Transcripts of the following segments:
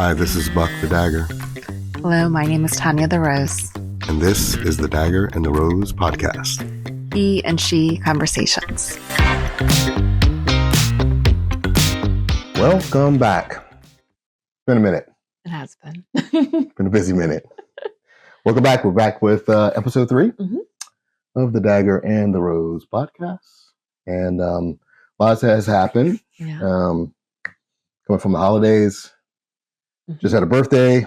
Hi, this is Buck the Dagger. Hello, my name is Tanya the Rose. And this is the Dagger and the Rose podcast. He and she conversations. Welcome back. It's been a minute. It has been. Been a busy minute. Welcome back. We're back with episode 3 of the Dagger and the Rose podcast. And lots has happened. Yeah. Coming from the holidays. Just had a birthday,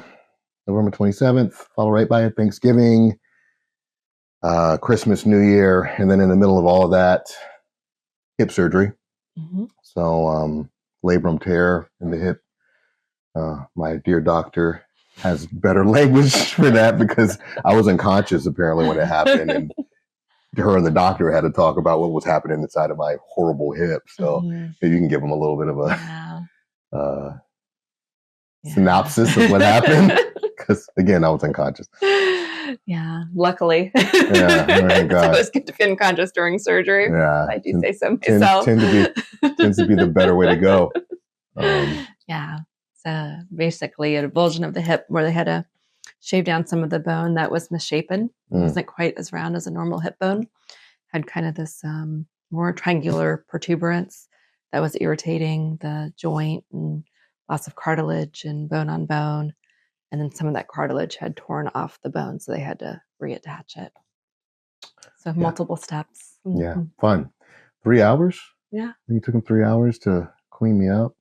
November 27th, followed right by Thanksgiving, Christmas, New Year, and then in the middle of all of that, hip surgery. So labrum tear in the hip. My dear doctor has better language for that because I was unconscious apparently when it happened, and her and the doctor had to talk about what was happening inside of my horrible hip. So maybe you can give them a little bit of a synopsis of what happened, because again, I was unconscious. Yeah, luckily. Yeah, thank God. It's always good to be unconscious during surgery. Yeah, I do say so myself. Tends to be the better way to go. Yeah. So basically, a avulsion of the hip where they had to shave down some of the bone that was misshapen. It wasn't quite as round as a normal hip bone. Had kind of this more triangular protuberance that was irritating the joint, and lots of cartilage and bone on bone. And then some of that cartilage had torn off the bone, so they had to reattach it. So multiple steps. Yeah, fun. 3 hours? Yeah. It took them 3 hours to clean me up.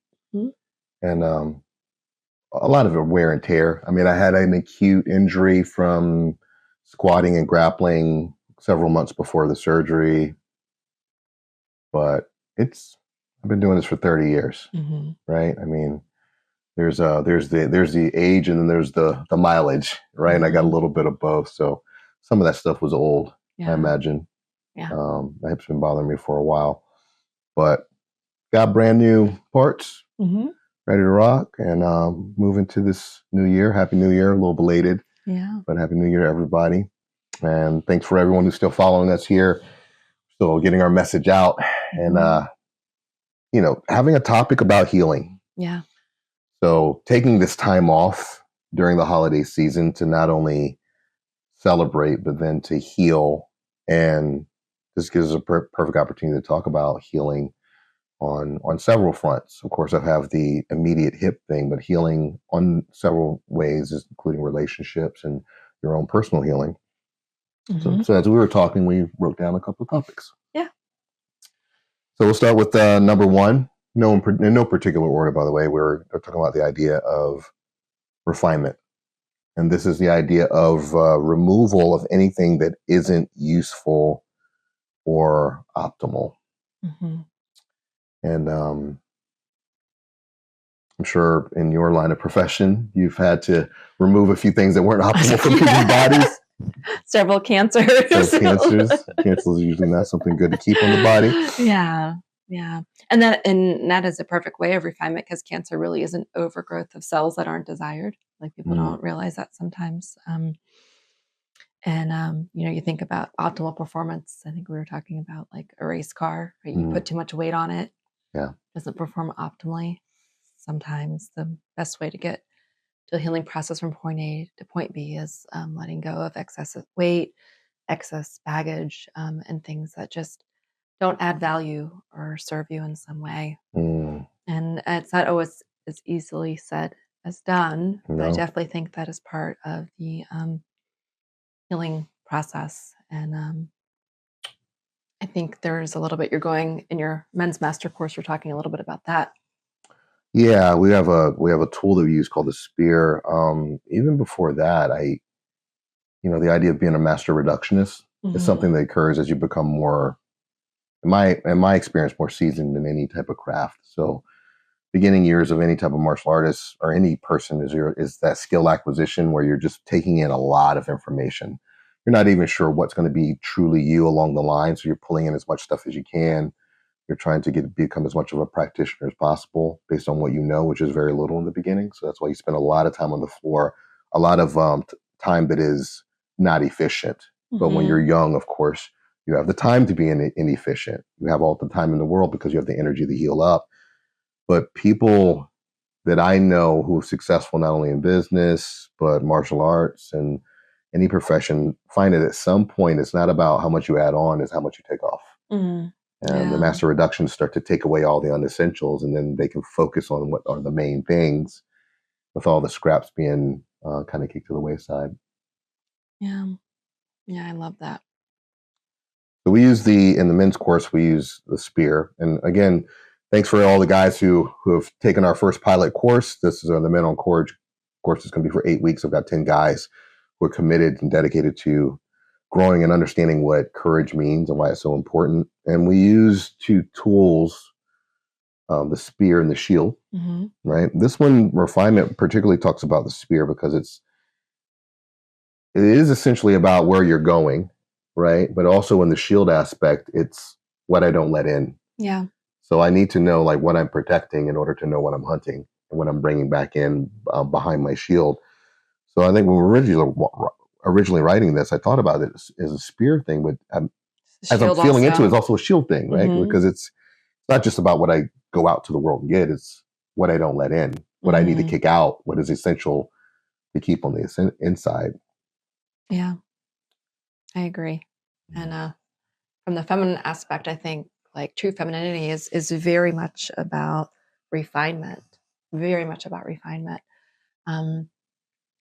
And a lot of it wear and tear. I mean, I had an acute injury from squatting and grappling several months before the surgery. But I've been doing this for 30 years, right? I mean, there's the age, and then there's the mileage, right? And I got a little bit of both. So some of that stuff was old, I imagine. Yeah. My hip's been bothering me for a while, but got brand new parts, ready to rock, and move into this new year. Happy New Year, a little belated, but Happy New Year to everybody. And thanks for everyone who's still following us here, still getting our message out, and having a topic about healing. Yeah. So taking this time off during the holiday season to not only celebrate, but then to heal. And this gives us a perfect opportunity to talk about healing on several fronts. Of course, I have the immediate hip thing, but healing on several ways, including relationships and your own personal healing. So as we were talking, we wrote down a couple of topics. Yeah. So we'll start with number one. In no particular order, by the way. We're talking about the idea of refinement. And this is the idea of removal of anything that isn't useful or optimal. And I'm sure in your line of profession, you've had to remove a few things that weren't optimal for people's bodies. Several cancers. Cancers is usually not something good to keep on the body. Yeah. And that is a perfect way of refinement, because cancer really is an overgrowth of cells that aren't desired. Like, people don't realize that sometimes. You think about optimal performance. I think we were talking about like a race car, right? You put too much weight on it. Yeah. Doesn't perform optimally. Sometimes the best way to get to a healing process from point A to point B is letting go of excessive weight, excess baggage, and things that just don't add value or serve you in some way. And it's not always as easily said as done. No. But I definitely think that is part of the healing process. And I think there's a little bit, you're going in your men's master course, you're talking a little bit about that. Yeah, we have a tool that we use called the spear. Even before that, the idea of being a master reductionist is something that occurs as you become more, in my experience, more seasoned in any type of craft. So beginning years of any type of martial artist or any person is that skill acquisition where you're just taking in a lot of information. You're not even sure what's going to be truly you along the line. So you're pulling in as much stuff as you can. You're trying to become as much of a practitioner as possible based on what you know, which is very little in the beginning. So that's why you spend a lot of time on the floor, a lot of time that is not efficient. But when you're young, of course, you have the time to be inefficient. You have all the time in the world because you have the energy to heal up. But people that I know who are successful not only in business, but martial arts and any profession, find that at some point it's not about how much you add on, it's how much you take off. Mm. And the Yeah. master reductions start to take away all the unessentials, and then they can focus on what are the main things with all the scraps being kind of kicked to the wayside. Yeah. Yeah. I love that. So we use in the men's course, we use the spear. And again, thanks for all the guys who have taken our first pilot course. This is the Men on Courage course. It's going to be for 8 weeks. I've got 10 guys who are committed and dedicated to growing and understanding what courage means and why it's so important. And we use two tools, the spear and the shield, Mm-hmm. right? This one, refinement, particularly talks about the spear because it is essentially about where you're going, right? But also in the shield aspect, it's what I don't let in. Yeah. So I need to know like what I'm protecting in order to know what I'm hunting and what I'm bringing back in behind my shield. So I think when we were originally writing this, I thought about it as a spear thing, but as I'm feeling into it, it's also a shield thing, right? Mm-hmm. Because it's not just about what I go out to the world and get, it's what I don't let in, what I need to kick out, what is essential to keep on the inside. Yeah, I agree. And from the feminine aspect, I think like true femininity is very much about refinement, very much about refinement.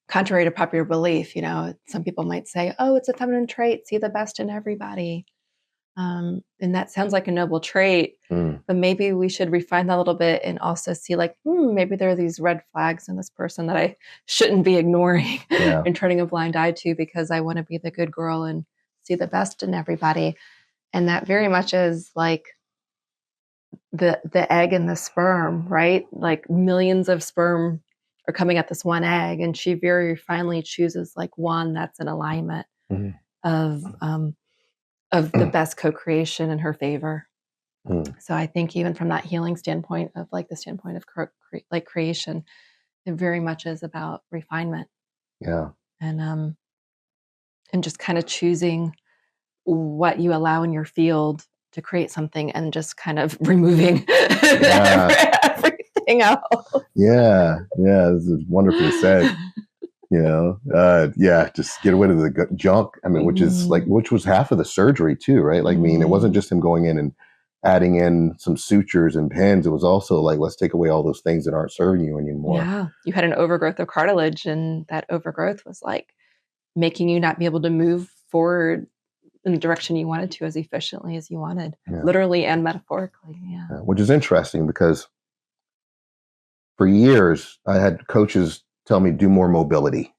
Contrary to popular belief, some people might say, oh, it's a feminine trait, see the best in everybody. And that sounds like a noble trait, but maybe we should refine that a little bit and also see like, maybe there are these red flags in this person that I shouldn't be ignoring and turning a blind eye to because I want to be the good girl and see the best in everybody. And that very much is like the egg and the sperm, right? Like millions of sperm are coming at this one egg, and she very finally chooses like one that's in alignment of the best co-creation in her favor. So I think even from that healing standpoint of like the standpoint of like creation, it very much is about refinement. Yeah. And just kind of choosing what you allow in your field to create something and just kind of removing everything else. Yeah. This is wonderfully said. Just get rid of the junk. I mean, which was half of the surgery too, right? Like, I mean, it wasn't just him going in and adding in some sutures and pins. It was also like, let's take away all those things that aren't serving you anymore. Yeah. You had an overgrowth of cartilage, and that overgrowth was like making you not be able to move forward in the direction you wanted to as efficiently as you wanted, literally and metaphorically. Yeah. Which is interesting because for years I had coaches tell me do more mobility.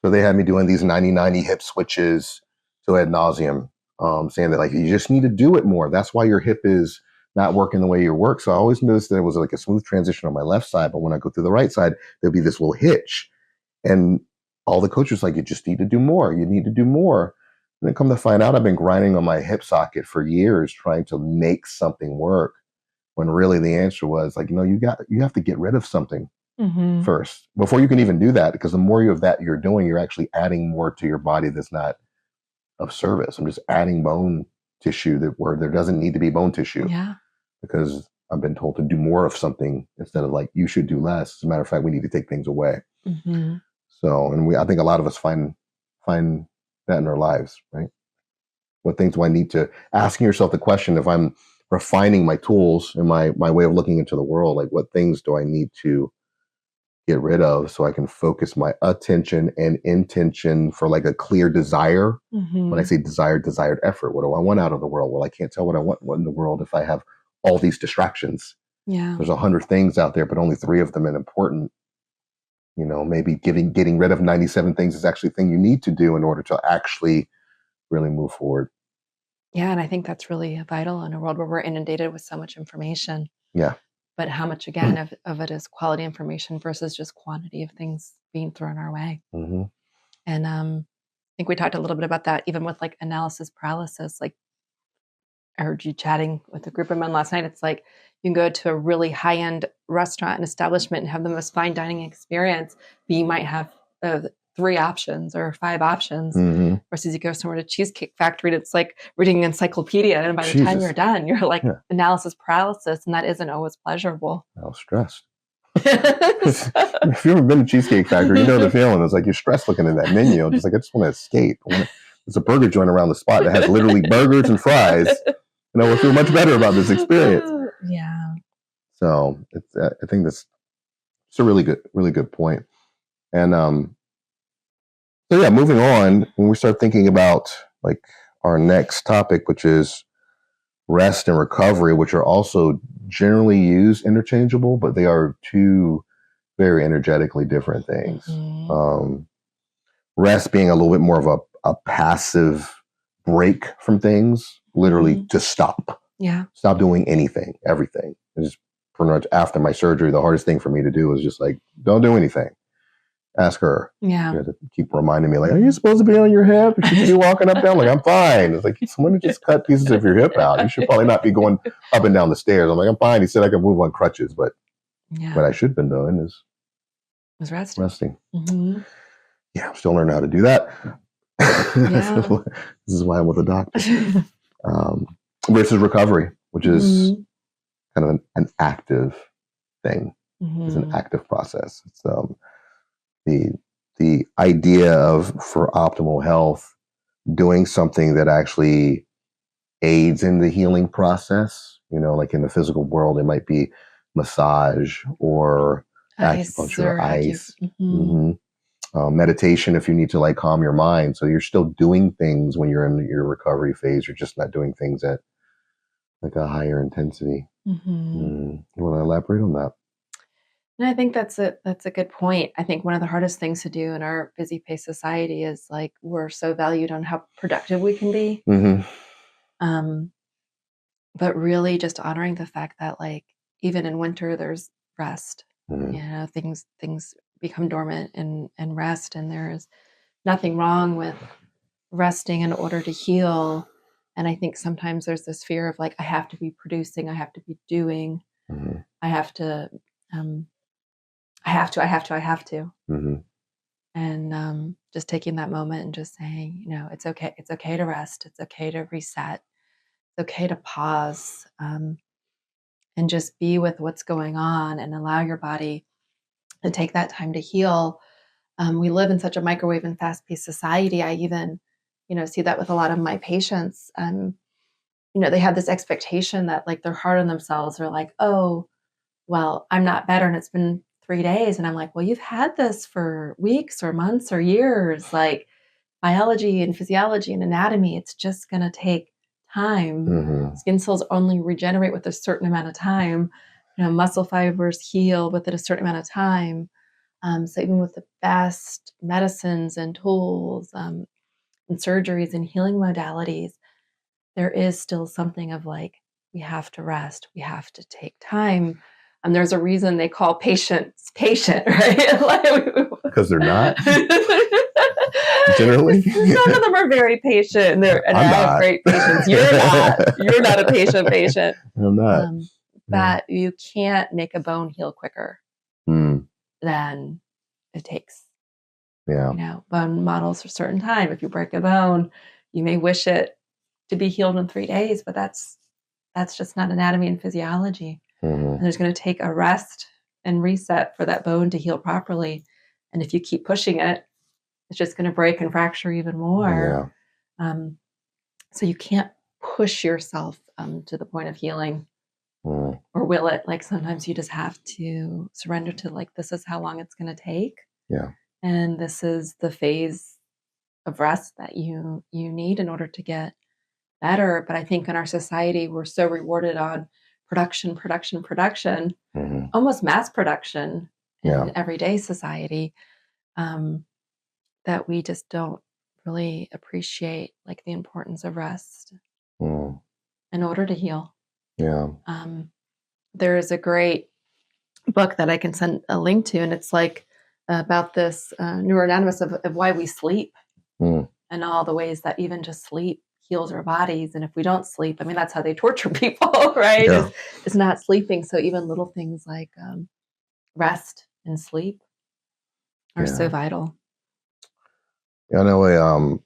So they had me doing these 90-90 hip switches to ad nauseum, saying that like you just need to do it more. That's why your hip is not working the way you work. So I always noticed that it was like a smooth transition on my left side, but when I go through the right side, there'll be this little hitch. And all the coaches like, you just need to do more. You need to do more. And then come to find out, I've been grinding on my hip socket for years, trying to make something work. When really the answer was like, you have to get rid of something first before you can even do that. Because the more of that you're doing, you're actually adding more to your body that's not of service. I'm just adding bone tissue where there doesn't need to be bone tissue. Yeah. Because I've been told to do more of something instead of like, you should do less. As a matter of fact, we need to take things away. So, and I think a lot of us find that in our lives, right? What things do I need to, asking yourself the question, if I'm refining my tools and my way of looking into the world, like what things do I need to get rid of so I can focus my attention and intention for like a clear desire. When I say desired effort, what do I want out of the world? Well, I can't tell what I want in the world if I have all these distractions. Yeah. There's 100 things out there, but only 3 of them are important. Maybe getting rid of 97 things is actually a thing you need to do in order to actually really move forward. Yeah. And I think that's really vital in a world where we're inundated with so much information. Yeah. But how much, again, of it is quality information versus just quantity of things being thrown our way. And I think we talked a little bit about that, even with like analysis paralysis. Like I heard you chatting with a group of men last night. It's like you can go to a really high-end restaurant and establishment and have the most fine dining experience, but you might have 3 options or 5 options versus you go somewhere to Cheesecake Factory and it's like reading an encyclopedia, and by the time you're done, you're like analysis paralysis, and that isn't always pleasurable. I was stressed. If you've ever been to Cheesecake Factory, you know the feeling. It's like you're stressed looking at that menu. I'm just like, I just want to escape. There's a burger joint around the spot that has literally burgers and fries, and I will feel much better about this experience. Yeah. So I think it's a really good point. And so yeah, moving on, when we start thinking about like our next topic, which is rest and recovery, which are also generally used interchangeable, but they are two very energetically different things. Rest being a little bit more of a passive break from things, literally to stop. Yeah. Stop doing anything, everything. And just pretty much after my surgery, the hardest thing for me to do was just like, don't do anything. Ask her. Yeah. You know, to keep reminding me, like, are you supposed to be on your hip? You should be walking up down. Like, I'm fine. It's like, someone just cut pieces of your hip out. You should probably not be going up and down the stairs. I'm like, I'm fine. He said I can move on crutches, but what I should have been doing is resting. Yeah, I'm still learning how to do that. Yeah. This is why I'm with a doctor. Versus recovery, which is kind of an active thing. It's an active process. It's the idea of, for optimal health, doing something that actually aids in the healing process. You know, like in the physical world, it might be massage or acupuncture, ice. Meditation if you need to like calm your mind. So you're still doing things when you're in your recovery phase. You're just not doing things at like a higher intensity. You want to elaborate on that? And I think that's a good point. I think one of the hardest things to do in our busy paced society is like we're so valued on how productive we can be. But really just honoring the fact that like even in winter there's rest. You know, things become dormant and rest, and there's nothing wrong with resting in order to heal. And I think sometimes there's this fear of like I have to be producing, I have to be doing, I have to and just taking that moment and just saying, you know, it's okay to rest, it's okay to reset, it's okay to pause, and just be with what's going on and allow your body to take that time to heal. We live in such a microwave and fast-paced society. I even, you know, see that with a lot of my patients. You know, they have this expectation that like they're hard on themselves. They're like, oh, well, I'm not better and it's been 3 days. And I'm like, well, you've had this for weeks or months or years. Like biology and physiology and anatomy, it's just going to take time. Skin cells only regenerate with a certain amount of time. You know, muscle fibers heal within a certain amount of time. So even with the best medicines and tools and surgeries and healing modalities, there is still something of like, we have to rest, we have to take time. And there's a reason they call patients patient, right? Because they're not. Generally, none of them are very patient, and I have great patients. You're not a patient. I'm not. But you can't make a bone heal quicker than it takes. Yeah. You know, bone models for a certain time. If you break a bone, you may wish it to be healed in 3 days, but that's just not anatomy and physiology. And there's going to take a rest and reset for that bone to heal properly. And if you keep pushing it, it's just going to break and fracture even more. So you can't push yourself to the point of healing, or will it? Like sometimes you just have to surrender to like, this is how long it's going to take. Yeah. And this is the phase of rest that you need in order to get better. But I think in our society, we're so rewarded on production, almost mass production in everyday society, that we just don't really appreciate like the importance of rest in order to heal. Yeah. There is a great book that I can send a link to, and it's like about this neuroanatomy of why we sleep and all the ways that even just sleep heals our bodies. And if we don't sleep, I mean, that's how they torture people, right? Yeah. Is not sleeping. So even little things like rest and sleep are so vital. Yeah, I know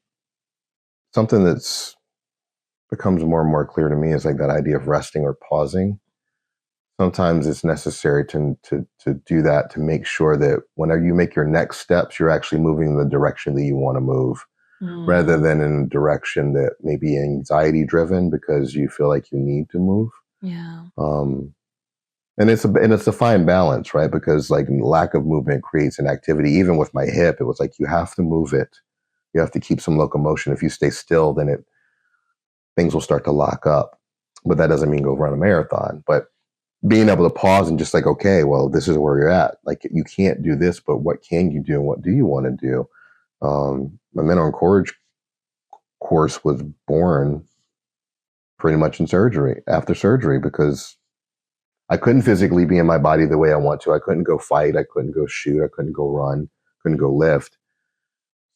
something that's becomes more and more clear to me is like that idea of resting or pausing. sometimes it's necessary to do that, to make sure that whenever you make your next steps, you're actually moving in the direction that you want to move, rather than in a direction that may be anxiety driven because you feel like you need to move. Yeah. And it's a fine balance, right? Because like lack of movement creates inactivity. Even with my hip, it was like you have to move it. You have to keep some locomotion. If you stay still, then things will start to lock up. But that doesn't mean go run a marathon. But being able to pause and just like, okay, well, this is where you're at. Like you can't do this, but what can you do? And what do you want to do? My mental courage course was born pretty much after surgery, because I couldn't physically be in my body the way I want to. I couldn't go fight. I couldn't go shoot. I couldn't go run. Couldn't go lift.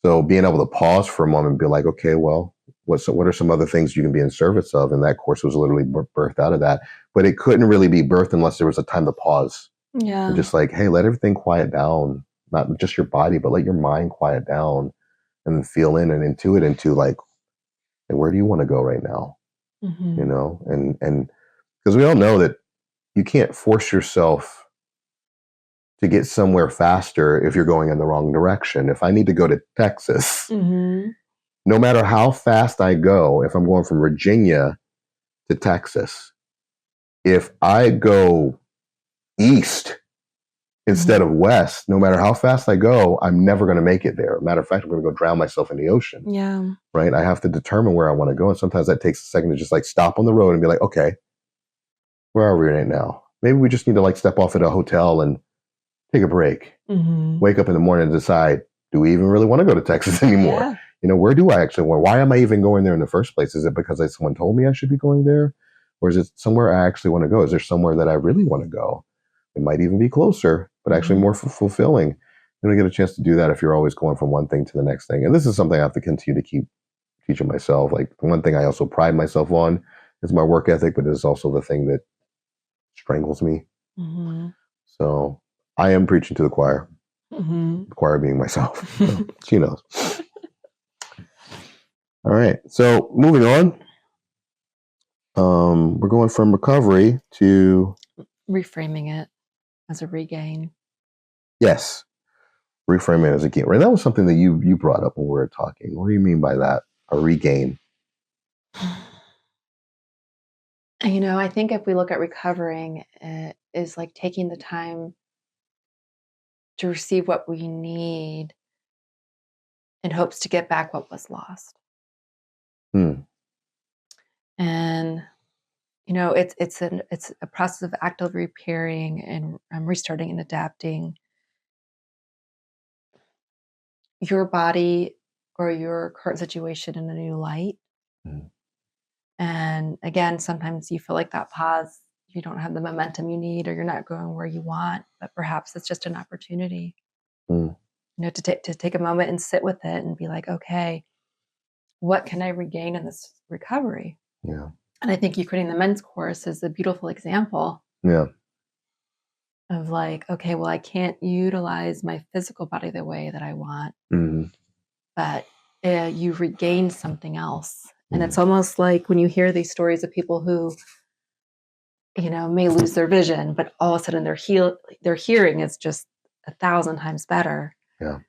So being able to pause for a moment and be like, okay, well, what are some other things you can be in service of? And that course was literally birthed out of that. But it couldn't really be birthed unless there was a time to pause. Yeah. And just like, hey, let everything quiet down. Not just your body, but let your mind quiet down and then feel in and intuit into like, hey, where do you want to go right now? You know, and because we all know that you can't force yourself to get somewhere faster if you're going in the wrong direction. If I need to go to Texas, no matter how fast I go, if I'm going from Virginia to Texas, if I go east instead of west, no matter how fast I go, I'm never going to make it there. Matter of fact, I'm going to go drown myself in the ocean. Yeah. Right? I have to determine where I want to go. And sometimes that takes a second to just like stop on the road and be like, okay, where are we right now? Maybe we just need to like step off at a hotel and take a break. Wake up in the morning and decide, do we even really want to go to Texas anymore? Yeah. You know, where do I actually want? Why am I even going there in the first place? Is it because someone told me I should be going there? Or is it somewhere I actually want to go? Is there somewhere that I really want to go? It might even be closer, but actually more fulfilling. You don't get a chance to do that if you're always going from one thing to the next thing. And this is something I have to continue to keep teaching myself. Like one thing I also pride myself on is my work ethic, but it's also the thing that strangles me. So I am preaching to the choir. The choir being myself. So she knows. All right. So moving on. We're going from recovery to reframing it as a regain. Yes. Reframing it as a gain. Right. That was something that you brought up when we were talking. What do you mean by that? A regain? You know, I think if we look at recovering, it is like taking the time to receive what we need in hopes to get back what was lost. And you know, it's a process of active repairing and restarting and adapting your body or your current situation in a new light. And again, sometimes you feel like that pause, you don't have the momentum you need, or you're not going where you want, but perhaps it's just an opportunity, you know, to take a moment and sit with it and be like, okay, what can I regain in this recovery? Yeah. And I think you creating the men's course is a beautiful example. Yeah. Of like, okay, well, I can't utilize my physical body the way that I want, but you regain something else. And it's almost like when you hear these stories of people who, you know, may lose their vision, but all of a sudden their hearing is just 1,000 times better. Yeah.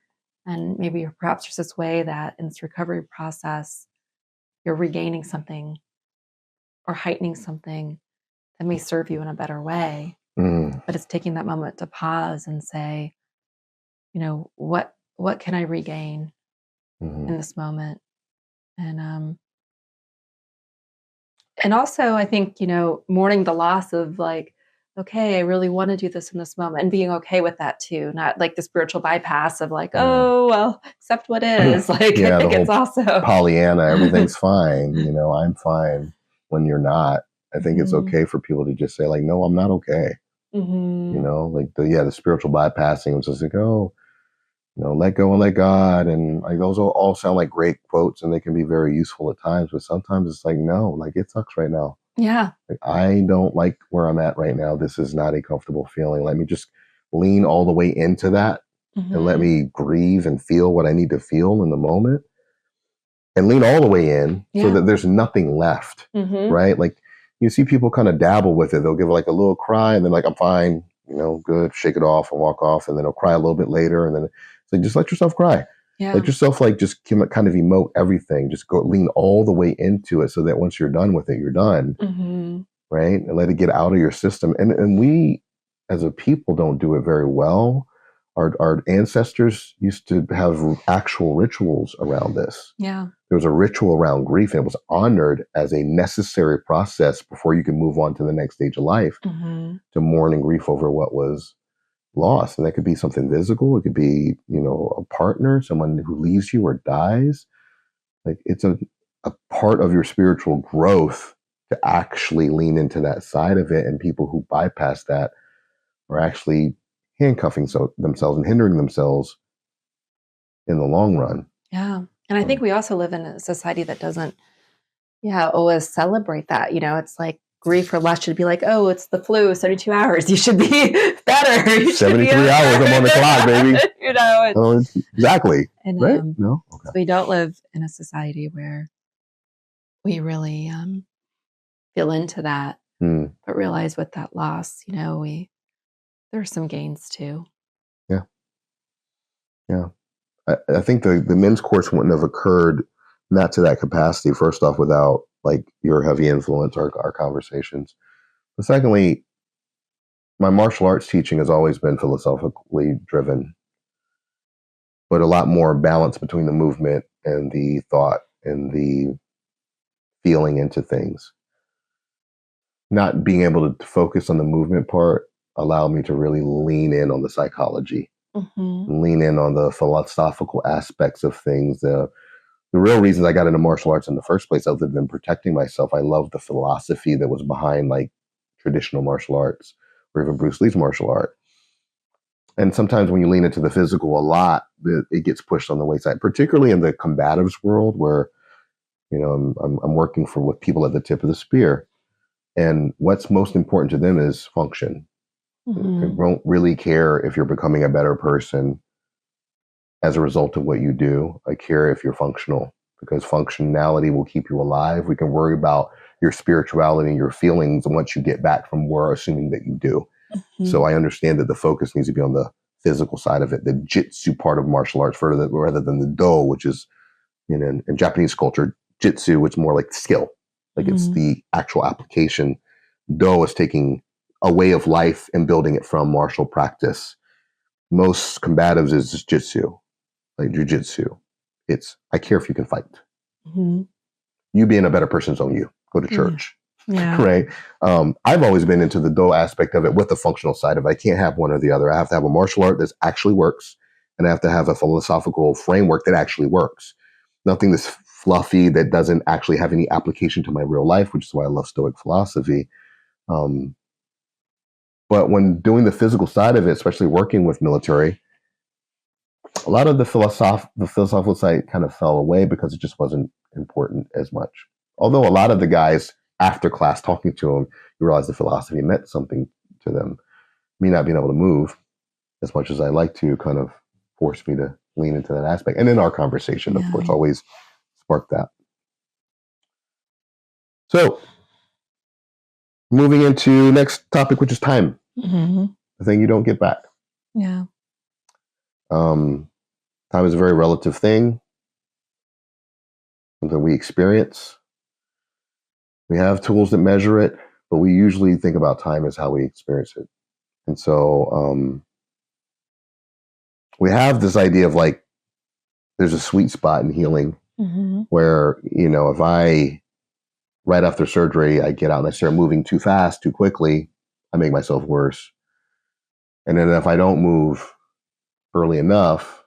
And maybe perhaps there's this way that in this recovery process, you're regaining something or heightening something that may serve you in a better way. But it's taking that moment to pause and say, you know, what can I regain in this moment? And also I think, you know, mourning the loss of like, okay, I really want to do this in this moment, and being okay with that too. Not like the spiritual bypass of like, oh, well, accept what is. Like, Yeah, I think it's also Pollyanna, everything's fine. You know, I'm fine when you're not. I think it's okay for people to just say like, no, I'm not okay. You know, like the spiritual bypassing was just like, oh, you know, let go and let God. And like those all sound like great quotes, and they can be very useful at times, but sometimes it's like, no, like it sucks right now. Yeah. Like, I don't like where I'm at right now. This is not a comfortable feeling. Let me just lean all the way into that and let me grieve and feel what I need to feel in the moment, and lean all the way in so that there's nothing left. Right? Like you see people kind of dabble with it. They'll give like a little cry and then like, I'm fine, good, shake it off and walk off. And then they'll cry a little bit later. And then it's like, just let yourself cry. Yeah. Let yourself like just kind of emote everything. Just go lean all the way into it so that once you're done with it, you're done. Mm-hmm. Right. And let it get out of your system. And we as a people don't do it very well. Our ancestors used to have actual rituals around this. Yeah. There was a ritual around grief, and it was honored as a necessary process before you can move on to the next stage of life, Mm-hmm. to mourn and grief over what was lost. And that could be something physical. It could be, a partner, someone who leaves you or dies. Like it's a part of your spiritual growth to actually lean into that side of it. And people who bypass that are actually handcuffing themselves and hindering themselves in the long run. Yeah. And I think we also live in a society that doesn't, always celebrate that. It's like grief or loss should be like, oh, it's the flu, 72 hours. You should be better. You 73 hours, I'm on the clock, baby. Exactly. And right? No? Okay. So we don't live in a society where we really feel into that, but realize with that loss, there's some gains too. Yeah. Yeah. I think the men's course wouldn't have occurred not to that capacity, first off, without like your heavy influence, our conversations. But secondly, my martial arts teaching has always been philosophically driven, but a lot more balance between the movement and the thought and the feeling into things. Not being able to focus on the movement part allowed me to really lean in on the psychology, lean in on the philosophical aspects of things. The real reasons I got into martial arts in the first place, other than protecting myself, I loved the philosophy that was behind like traditional martial arts or even Bruce Lee's martial art. And sometimes when you lean into the physical a lot, it gets pushed on the wayside, particularly in the combatives world where, I'm working with people at the tip of the spear. And what's most important to them is function. They don't really care if you're becoming a better person as a result of what you do. I care if you're functional, because functionality will keep you alive. We can worry about your spirituality and your feelings once you get back from war, assuming that you do. So I understand that the focus needs to be on the physical side of it, the jitsu part of martial arts, rather than the do, which is, in Japanese culture, jitsu, which is more like skill. Like it's the actual application. Do is taking a way of life and building it from martial practice. Most combatives is just jitsu, like jujitsu. It's, I care if you can fight. You being a better person is on you. Go to church. Yeah. Right. I've always been into the do aspect of it with the functional side of it. I can't have one or the other. I have to have a martial art that actually works, and I have to have a philosophical framework that actually works. Nothing that's fluffy that doesn't actually have any application to my real life, which is why I love Stoic philosophy. But when doing the physical side of it, especially working with military, a lot of the philosophical side kind of fell away because it just wasn't important as much. Although a lot of the guys after class talking to them, you realize the philosophy meant something to them. Me not being able to move as much as I like to kind of forced me to lean into that aspect. And in our conversation, of course, always sparked that. So moving into next topic, which is time. The thing you don't get back. Yeah. Time is a very relative thing, something we experience. We have tools that measure it, but we usually think about time as how we experience it. And so we have this idea of like, there's a sweet spot in healing where, if I, right after surgery, I get out and I start moving too fast, too quickly, I make myself worse. And then if I don't move early enough,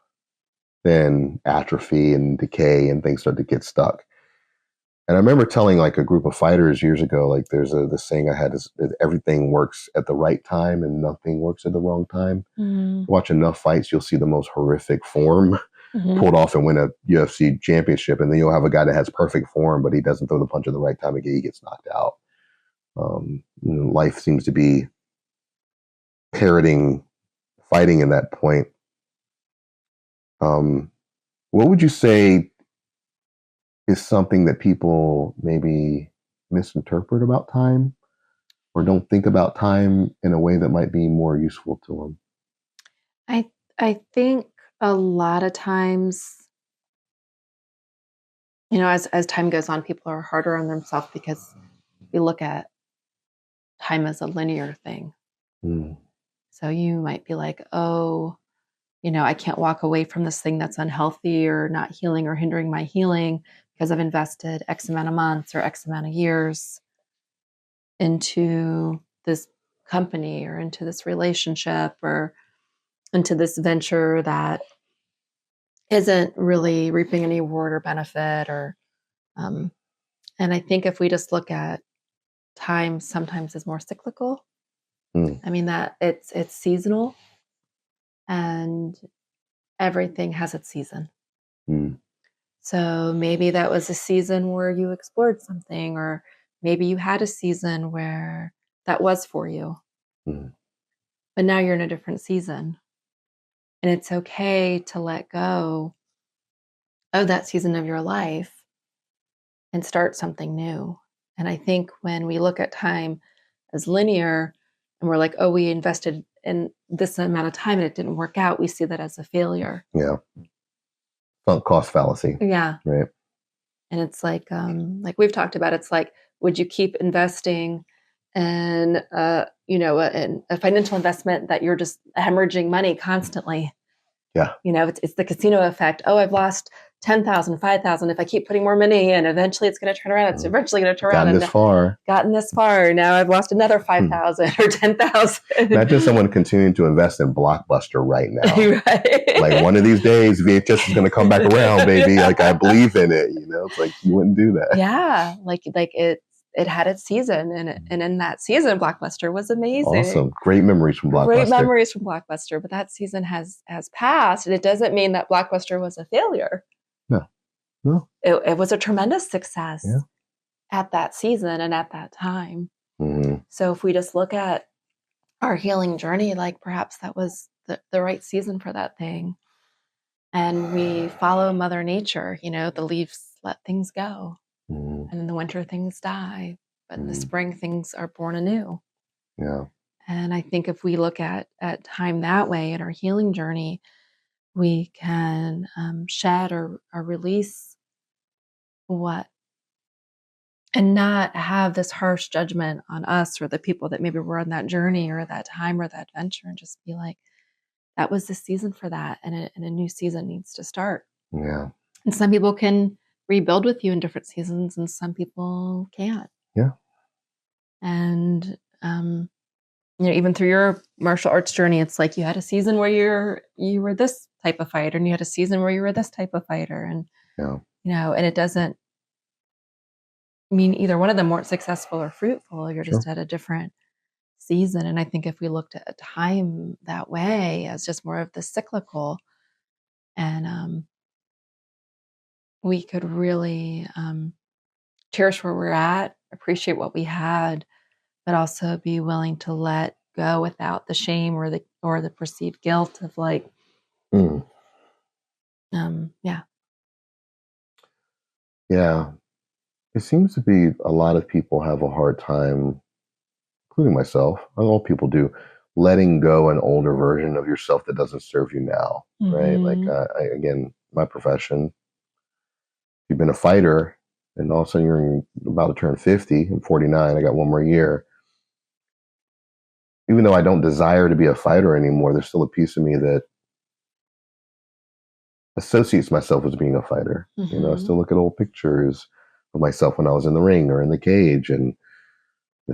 then atrophy and decay and things start to get stuck. And I remember telling like a group of fighters years ago, like there's this saying I had is that everything works at the right time and nothing works at the wrong time. Watch enough fights, you'll see the most horrific form pulled off and win a UFC championship. And then you'll have a guy that has perfect form, but he doesn't throw the punch at the right time again, he gets knocked out. Life seems to be parroting fighting in that point. What would you say is something that people maybe misinterpret about time or don't think about time in a way that might be more useful to them? I think a lot of times, as time goes on, people are harder on themselves because we look at time as a linear thing. Mm. So you might be like, oh, I can't walk away from this thing that's unhealthy or not healing or hindering my healing because I've invested X amount of months or X amount of years into this company or into this relationship or into this venture that isn't really reaping any reward or benefit um, and I think if we just look at time sometimes is more cyclical. Mm. I mean that it's seasonal and everything has its season. Mm. So maybe that was a season where you explored something, or maybe you had a season where that was for you, Mm. but now you're in a different season. And it's okay to let go of that season of your life and start something new. And I think when we look at time as linear and we're like, oh, we invested in this amount of time and it didn't work out, we see that as a failure. Yeah. Sunk cost fallacy. Yeah. Right. And it's like we've talked about, it's like, would you keep investing in, in a financial investment that you're just hemorrhaging money constantly? Yeah. It's the casino effect. Oh, I've lost 10,000, 5,000. If I keep putting more money in, eventually it's going to turn around. It's eventually going to turn around. Gotten this far. Now I've lost another 5,000 or 10,000. Imagine someone continuing to invest in Blockbuster right now. Right. Like one of these days, VHS is going to come back around, baby. Like I believe in it. It's like you wouldn't do that. Yeah, like it had its season, and in that season, Blockbuster was amazing. Awesome, great memories from Blockbuster. Great memories from Blockbuster, but that season has passed, and it doesn't mean that Blockbuster was a failure. No. It was a tremendous success at that season and at that time. Mm-hmm. So if we just look at our healing journey, like perhaps that was the right season for that thing, and we follow Mother Nature. The leaves let things go. Mm. And in the winter, things die. But in the spring, things are born anew. Yeah. And I think if we look at time that way in our healing journey, we can shed or release what, and not have this harsh judgment on us or the people that maybe were on that journey or that time or that adventure, and just be like, that was the season for that. And a new season needs to start. Yeah. And some people can rebuild with you in different seasons and some people can't. Yeah. And even through your martial arts journey, it's like you had a season where you were this type of fighter, and you had a season where you were this type of fighter, and and it doesn't mean either one of them weren't successful or fruitful. You're just at a different season. And I think if we looked at time that way as just more of the cyclical, and we could really cherish where we're at, appreciate what we had, but also be willing to let go without the shame or the perceived guilt of like, yeah. It seems to be a lot of people have a hard time, including myself. All people do, letting go an older version of yourself that doesn't serve you now, right? Like again, my profession. You've been a fighter, and all of a sudden you're about to turn 50. I'm 49. I got one more year. Even though I don't desire to be a fighter anymore, there's still a piece of me that associates myself as being a fighter. I still look at old pictures of myself when I was in the ring or in the cage, and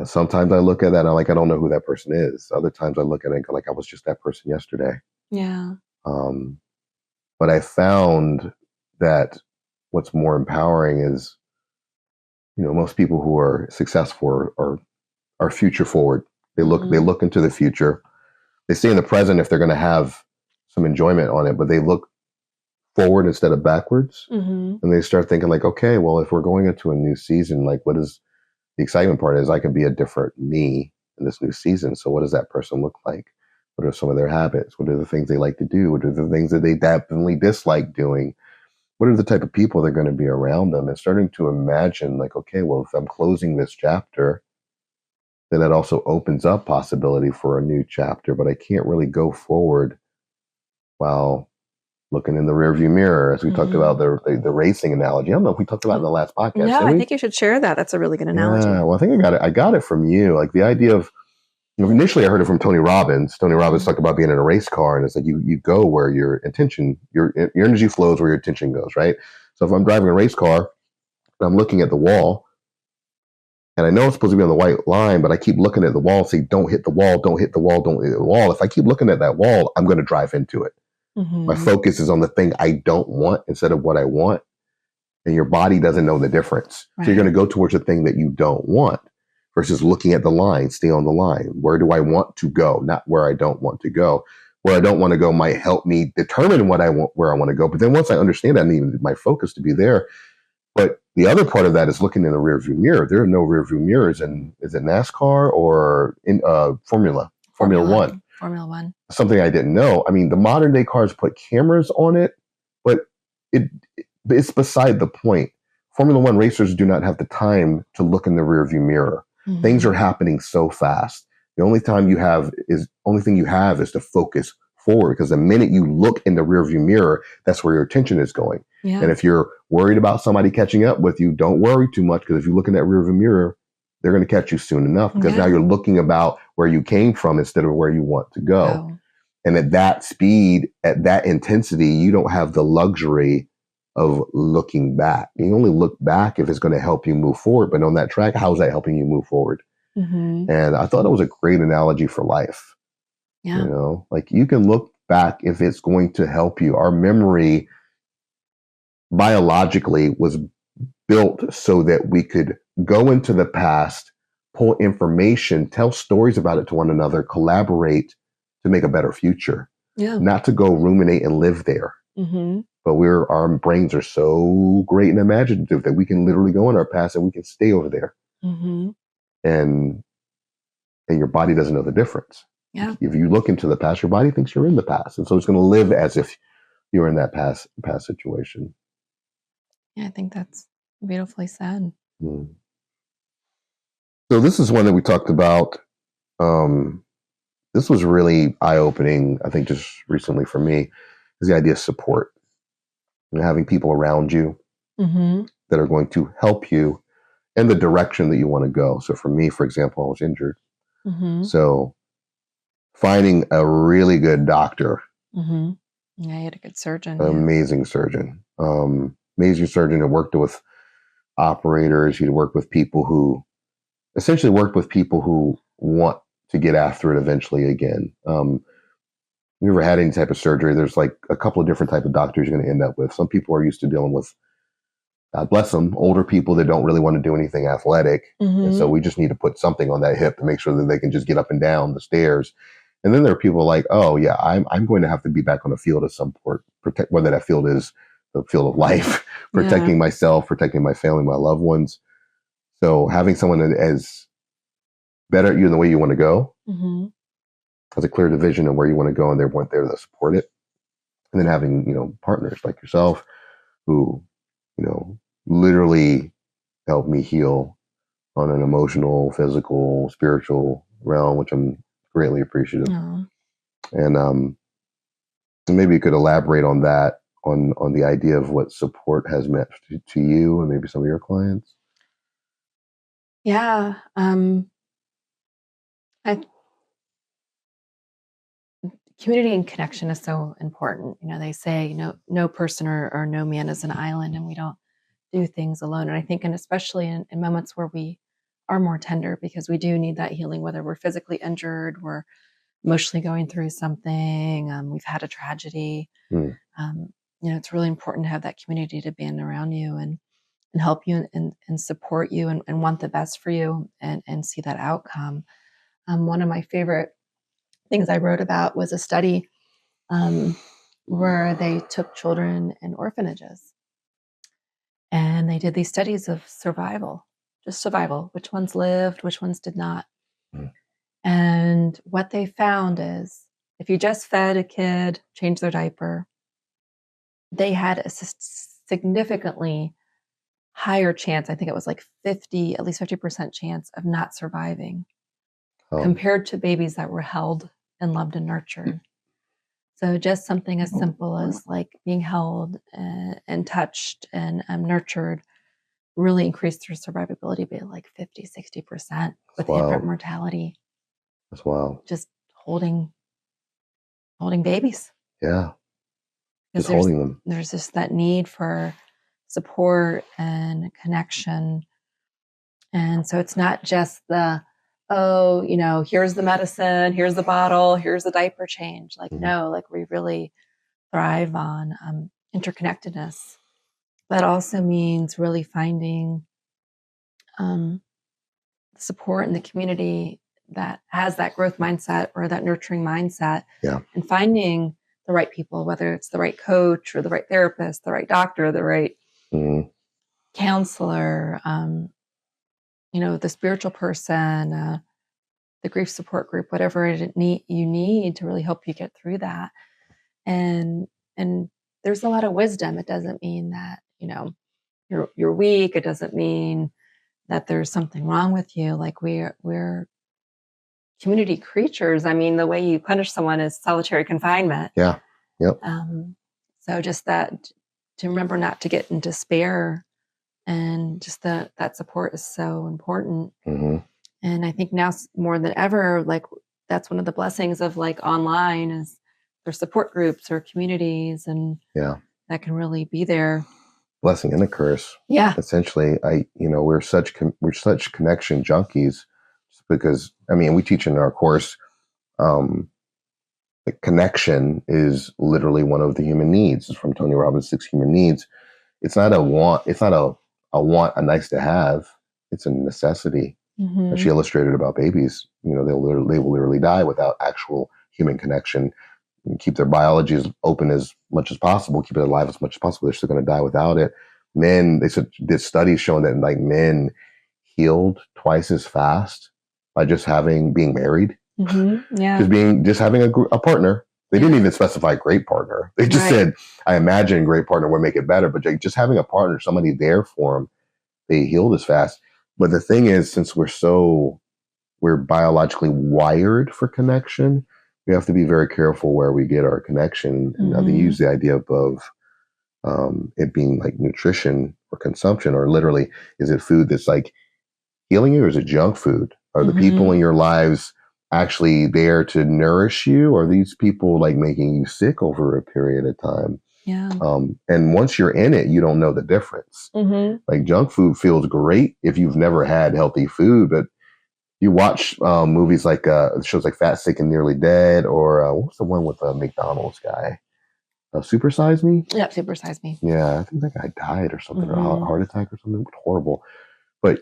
sometimes I look at that and I'm like, I don't know who that person is. Other times I look at it and go like, I was just that person yesterday. Yeah. But I found that what's more empowering is, most people who are successful are future forward. They look into the future. They stay in the present if they're going to have some enjoyment on it, but they look forward instead of backwards. And they start thinking like, okay, well, if we're going into a new season, like what is the excitement part is I can be a different me in this new season. So what does that person look like? What are some of their habits? What are the things they like to do? What are the things that they definitely dislike doing? what are the type of people that are going to be around them, and starting to imagine like, okay, well, if I'm closing this chapter, then it also opens up possibility for a new chapter, but I can't really go forward while looking in the rearview mirror, as we talked about the racing analogy. I don't know if we talked about it in the last podcast. No, I think you should share that. That's a really good analogy. Yeah, well, I think I got it from you. Like the idea of, initially I heard it from Tony Robbins. Tony Robbins talked about being in a race car, and it's like you go where your intention, your energy flows where your attention goes, right? So if I'm driving a race car and I'm looking at the wall, and I know it's supposed to be on the white line, but I keep looking at the wall, say, don't hit the wall, don't hit the wall, don't hit the wall. If I keep looking at that wall, I'm going to drive into it. My focus is on the thing I don't want instead of what I want. And your body doesn't know the difference. Right. So you're going to go towards the thing that you don't want versus looking at the line, stay on the line. Where do I want to go? Not where I don't want to go. Where I don't want to go might help me determine what I want, where I want to go. But then once I understand that, I need my focus to be there. But the other part of that is looking in the rearview mirror. There are no rearview mirrors in, is it NASCAR or in Formula One? Formula One. Something I didn't know. I mean, the modern day cars put cameras on it, but it's beside the point. Formula One racers do not have the time to look in the rearview mirror. Things are happening so fast. The only thing you have is to focus forward, because the minute you look in the rearview mirror, that's where your attention is going. Yeah. And if you're worried about somebody catching up with you, don't worry too much, because if you look in that rearview mirror, they're going to catch you soon enough, because now you're looking about where you came from instead of where you want to go. Oh. And at that speed, at that intensity, you don't have the luxury of looking back. You only look back if it's going to help you move forward. But on that track, how is that helping you move forward? And I thought it was a great analogy for life. Yeah. You know, like you can look back if it's going to help you. Our memory biologically was built so that we could go into the past, pull information, tell stories about it to one another, collaborate to make a better future. Yeah. Not to go ruminate and live there. But our brains are so great and imaginative that we can literally go in our past and we can stay over there. And your body doesn't know the difference. Yeah. If you look into the past, your body thinks you're in the past. And so it's going to live as if you're in that past situation. Yeah, I think that's beautifully said. So this is one that we talked about. This was really eye-opening, I think, just recently for me, is the idea of support. And having people around you that are going to help you in the direction that you want to go. So for me, for example, I was injured. So finding a really good doctor. Yeah, you had a good surgeon. Amazing surgeon. Amazing surgeon who worked with operators. He worked with people who want to get after it eventually again. If you ever had any type of surgery, there's like a couple of different type of doctors you're going to end up with. Some people are used to dealing with, God bless them, older people that don't really want to do anything athletic. And so we just need to put something on that hip to make sure that they can just get up and down the stairs. And then there are people like, oh yeah, I'm going to have to be back on the field at some point, whether that field is the field of life, protecting myself, protecting my family, my loved ones. So having someone that is better at you in the way you want to go, has a clear division of where you want to go, and they're there to support it. And then having, partners like yourself who, literally help me heal on an emotional, physical, spiritual realm, which I'm greatly appreciative. And maybe you could elaborate on that, on the idea of what support has meant to you and maybe some of your clients. Yeah. Community and connection is so important. They say no person or no man is an island, and we don't do things alone. And I think, and especially in moments where we are more tender, because we do need that healing, whether we're physically injured, we're emotionally going through something, we've had a tragedy. It's really important to have that community to be around you and help you and support you and want the best for you and see that outcome. One of my favorite things I wrote about was a study where they took children in orphanages, and they did these studies of survival, which ones lived, which ones did not. And what they found is if you just fed a kid, changed their diaper, they had a significantly higher chance. I think it was like at least 50% chance of not surviving compared to babies that were held and loved and nurtured. So just something as simple as like being held and touched and nurtured really increased their survivability by like 50-60% with infant mortality. That's wild. Just holding babies. Yeah. Just holding them. There's just that need for support and connection. And so it's not just the, here's the medicine, here's the bottle, here's the diaper change. Like, no, like we really thrive on interconnectedness. That also means really finding support in the community that has that growth mindset or that nurturing mindset, and finding the right people, whether it's the right coach or the right therapist, the right doctor, the right counselor, the spiritual person, the grief support group, whatever you need to really help you get through that. And there's a lot of wisdom. It doesn't mean that, you're weak. It doesn't mean that there's something wrong with you. Like we're community creatures. I mean, the way you punish someone is solitary confinement. Yeah. Yep. So just that, to remember not to get in despair, and just that support is so important. And I think now more than ever, like that's one of the blessings of like online is there's support groups or communities, and that can really be there. Blessing and a curse. Yeah. Essentially, we're such connection junkies because, I mean, we teach in our course, connection is literally one of the human needs. It's from Tony Robbins' 6 Human Needs. It's not a want. It's not a want, a nice to have. It's a necessity. As she illustrated about babies, they will literally die without actual human connection. And keep their biology as open as much as possible, keep it alive as much as possible. They're still going to die without it. Men, they said, did studies showing that like men healed twice as fast by just being married. Yeah. Just having a partner. They didn't even specify great partner. They just said, I imagine great partner would make it better, but just having a partner, somebody there for them, they healed as fast. But the thing is, since we're biologically wired for connection, we have to be very careful where we get our connection. And they use the idea of it being like nutrition or consumption, or literally, is it food that's like healing you, or is it junk food? Are the people in your lives actually there to nourish you? Or are these people like making you sick over a period of time? Yeah. And once you're in it, you don't know the difference. Like junk food feels great if you've never had healthy food, but you watch movies like shows like Fat, Sick, and Nearly Dead, or what was the one with the McDonald's guy? Super Size Me? Yep, Super Size Me. Yeah, I think that guy died or something, or a heart attack or something. It was horrible. But,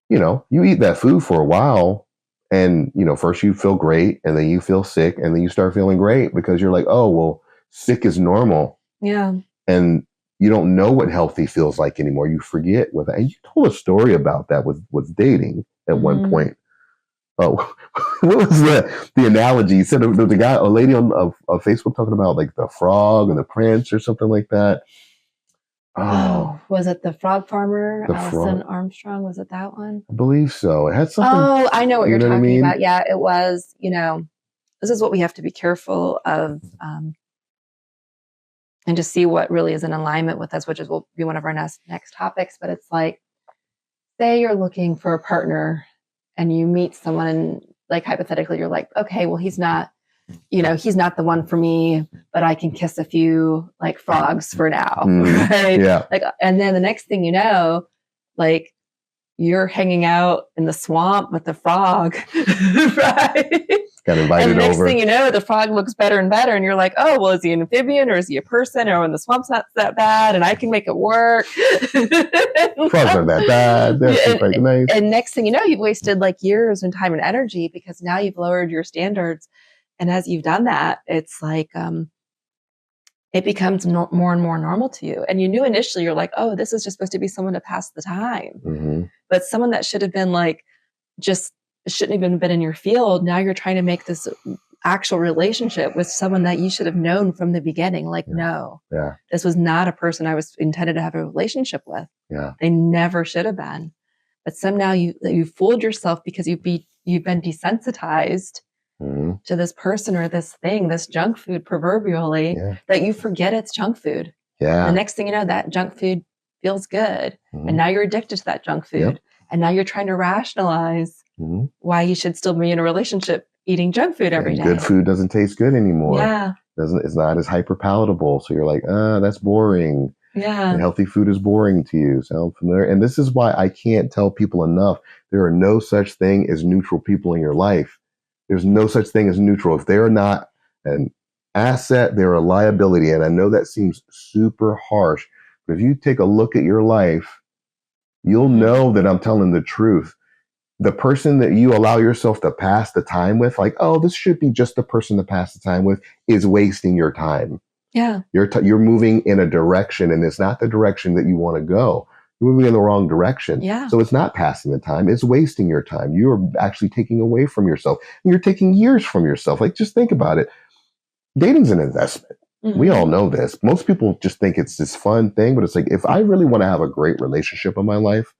you eat that food for a while, and, first you feel great, and then you feel sick, and then you start feeling great because you're like, oh, well, sick is normal. Yeah. And you don't know what healthy feels like anymore. You forget and you told a story about that with dating at one point. Oh, what was the analogy? You said there was a lady on Facebook talking about like the frog and the prince or something like that. Oh, was it the frog farmer, Alison Armstrong? Was it that one? I believe so. It had something. Oh, I know what you're talking about. Yeah, it was, this is what we have to be careful of, and just see what really is in alignment with us, which will be one of our next topics. But it's like, say you're looking for a partner and you meet someone, and like hypothetically, you're like, okay, well, he's not the one for me, but I can kiss a few like frogs for now. Right? Yeah. Like, and then the next thing you know, like you're hanging out in the swamp with the frog, right? Got invited and the next over. thing you know, the frog looks better and better, and you're like, oh, well, is he an amphibian or is he a person? Or when the swamp's not that bad, and I can make it work. Frogs aren't that bad. They're quite nice. And next thing you know, you've wasted like years and time and energy because now you've lowered your standards. And as you've done that, it's like it becomes more and more normal to you. And you knew initially, you're like, oh, this is just supposed to be someone to pass the time. But someone that should have been like, just shouldn't have even been in your field. Now you're trying to make this actual relationship with someone that you should have known from the beginning. Like, no, this was not a person I was intended to have a relationship with. They never should have been. But somehow you fooled yourself because you've been desensitized to this person or this thing, this junk food proverbially, that you forget it's junk food. The next thing you know, that junk food feels good. And now you're addicted to that junk food. And now you're trying to rationalize why you should still be in a relationship eating junk food every day. Good food doesn't taste good anymore. It's not as hyper palatable. So you're like, that's boring. And healthy food is boring to you. Sound familiar? And this is why I can't tell people enough. There are no such thing as neutral people in your life. There's no such thing as neutral. If they are not an asset, they're a liability. And I know that seems super harsh, but if you take a look at your life, you'll know that I'm telling the truth. The person that you allow yourself to pass the time with, like, oh, this should be just the person to pass the time with, is wasting your time. You're moving in a direction, and it's not the direction that you want to go. You're moving in the wrong direction. So it's not passing the time. It's wasting your time. You're actually taking away from yourself. And you're taking years from yourself. Like, just think about it. Dating's an investment. We all know this. Most people just think it's this fun thing, but it's like, if I really want to have a great relationship in my life,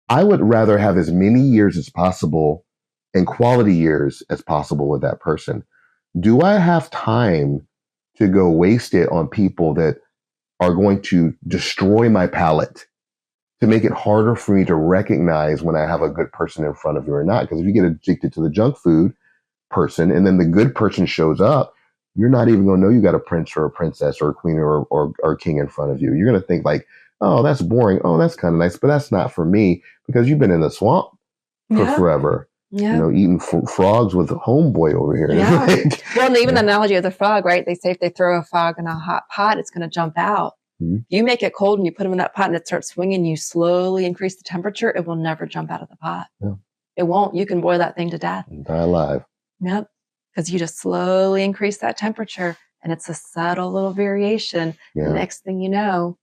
I would rather have as many years as possible and quality years as possible with that person. Do I have time to go waste it on people that are going to destroy my palate, to make it harder for me to recognize when I have a good person in front of you or not? Because if you get addicted to the junk food person and then the good person shows up, you're not even going to know you got a prince or a princess or a queen or king in front of you. You're going to think like, oh, that's boring. Oh, that's kind of nice, but that's not for me, because you've been in the swamp for forever. Eating frogs with a homeboy over here. Well, and even the analogy of the frog, right? They say if they throw a frog in a hot pot, it's going to jump out. You make it cold and you put them in that pot and it starts swinging, you slowly increase the temperature, it will never jump out of the pot. It won't. You can boil that thing to death. Die alive. Because you just slowly increase that temperature, and it's a subtle little variation. The next thing you know,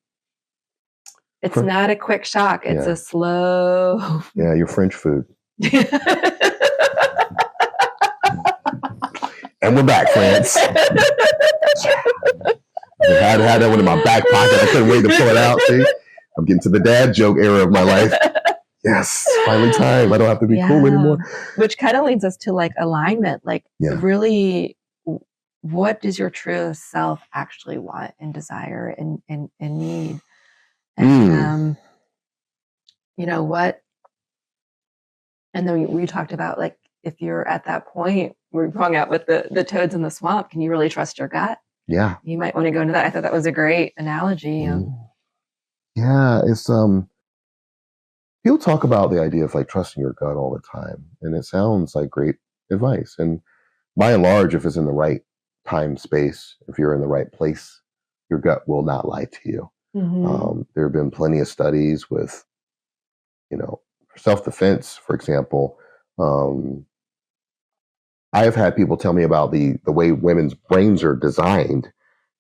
it's not a quick shock. It's a slow. Your French food. And we're back, France. I had that one in my back pocket. I couldn't wait to pull it out. See, I'm getting to the dad joke era of my life. Yes, finally time. I don't have to be cool anymore. Which kind of leads us to like alignment. Like really, what does your true self actually want and desire and need? And what? And then we talked about, like, if you're at that point where we hung out with the toads in the swamp, can you really trust your gut? You might want to go into that. I thought that was a great analogy. It's people talk about the idea of like trusting your gut all the time, and it sounds like great advice. And by and large, if it's in the right time space, if you're in the right place, your gut will not lie to you. There have been plenty of studies with, self-defense, for example. I have had people tell me about the way women's brains are designed,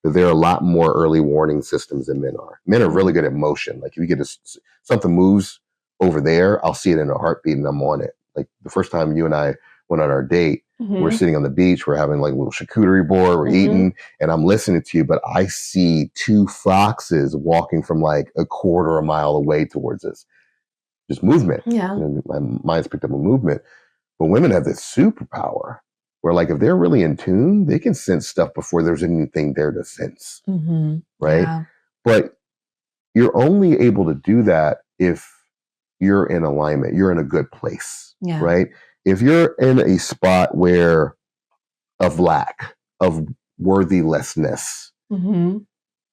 that there are a lot more early warning systems than men are. Men are really good at motion. Like, if you get something moves over there, I'll see it in a heartbeat and I'm on it. Like, the first time you and I went on our date, we're sitting on the beach, we're having like a little charcuterie board, we're eating, and I'm listening to you, but I see two foxes walking from like a quarter a mile away towards us. Just movement. My mind's picked up a movement. But women have this superpower where, like, if they're really in tune, they can sense stuff before there's anything there to sense. Right? But you're only able to do that if you're in alignment, you're in a good place. Right? If you're in a spot of lack, of worthlessness,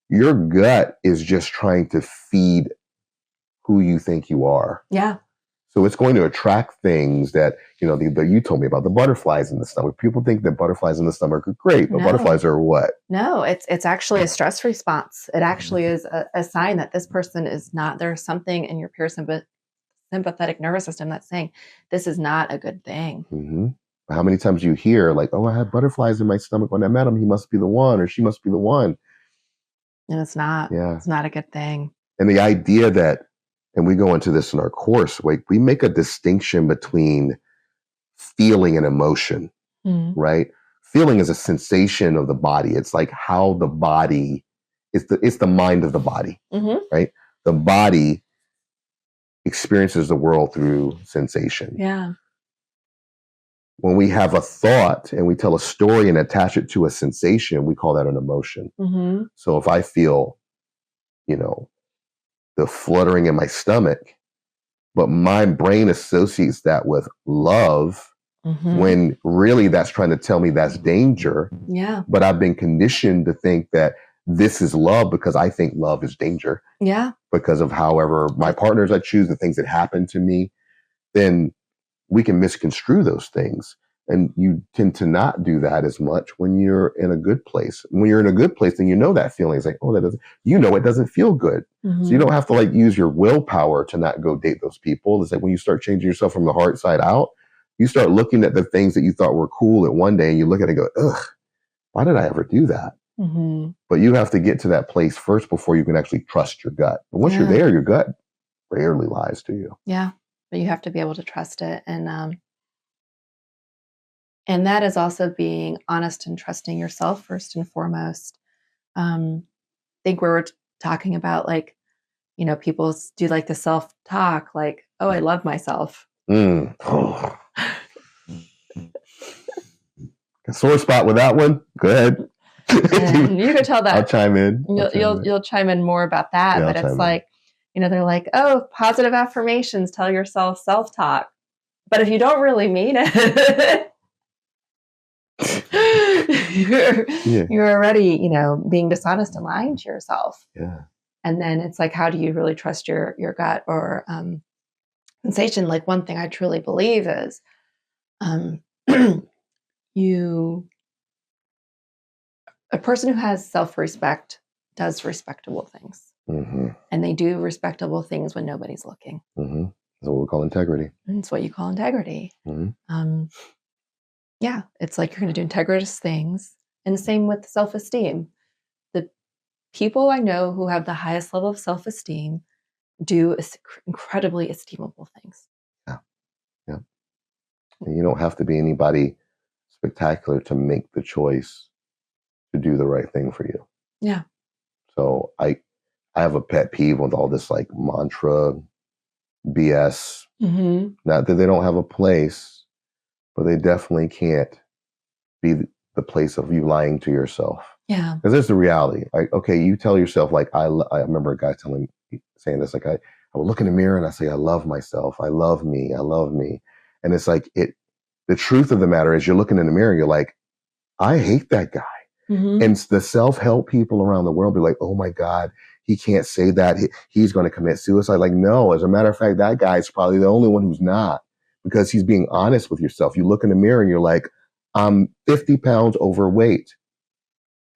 your gut is just trying to feed who you think you are. So it's going to attract things that, you told me about the butterflies in the stomach. People think that butterflies in the stomach are great, but butterflies are what? No, it's actually a stress response. It actually is a sign that this person is not, there's something in your sympathetic nervous system that's saying, this is not a good thing. How many times do you hear like, oh, I had butterflies in my stomach when I met him. He must be the one, or she must be the one. And it's not. It's not a good thing. And the idea that, and we go into this in our course, like, we make a distinction between feeling and emotion. right? Feeling is a sensation of the body. It's like how the body, it's the mind of the body, right? The body experiences the world through sensation. Yeah. When we have a thought and we tell a story and attach it to a sensation, we call that an emotion. So if I feel, the fluttering in my stomach, but my brain associates that with love, when really that's trying to tell me that's danger. Yeah. But I've been conditioned to think that this is love because I think love is danger. Yeah. Because of however my partners I choose, the things that happen to me, then we can misconstrue those things. And you tend to not do that as much when you're in a good place. When you're in a good place, then that feeling is like, oh, that doesn't, it doesn't feel good. So you don't have to use your willpower to not go date those people. It's like when you start changing yourself from the heart side out, you start looking at the things that you thought were cool at one day and you look at it and go, ugh, why did I ever do that? But you have to get to that place first before you can actually trust your gut. But once you're there, your gut rarely lies to you. Yeah. But you have to be able to trust it. And that is also being honest and trusting yourself first and foremost. I think we were talking about people do the self-talk, oh, I love myself. Oh. A sore spot with that one? Go ahead. And you could tell that. I'll chime in. You'll chime in more about that. Yeah, but it's they're like, oh, positive affirmations, tell yourself self-talk. But if you don't really mean it, you're already, being dishonest and lying to yourself. Yeah. And then it's how do you really trust your gut or sensation? One thing I truly believe is a person who has self-respect does respectable things. And they do respectable things when nobody's looking. That's what we call integrity. And it's what you call integrity. Yeah, it's you're going to do integritous things. And the same with self-esteem. The people I know who have the highest level of self-esteem do incredibly esteemable things. Yeah. Yeah. And you don't have to be anybody spectacular to make the choice to do the right thing for you. Yeah. So I have a pet peeve with all this mantra BS. Not that they don't have a place, but they definitely can't be the place of you lying to yourself. Yeah. Because it's the reality. Okay, you tell yourself, I remember a guy saying this, I would look in the mirror and I say, I love myself. I love me. I love me. And it's the truth of the matter is you're looking in the mirror and you're like, I hate that guy. And the self-help people around the world be like, oh my God, he can't say that. He's going to commit suicide. No, as a matter of fact, that guy's probably the only one who's not, because he's being honest with yourself. You look in the mirror and you're like, I'm 50 pounds overweight.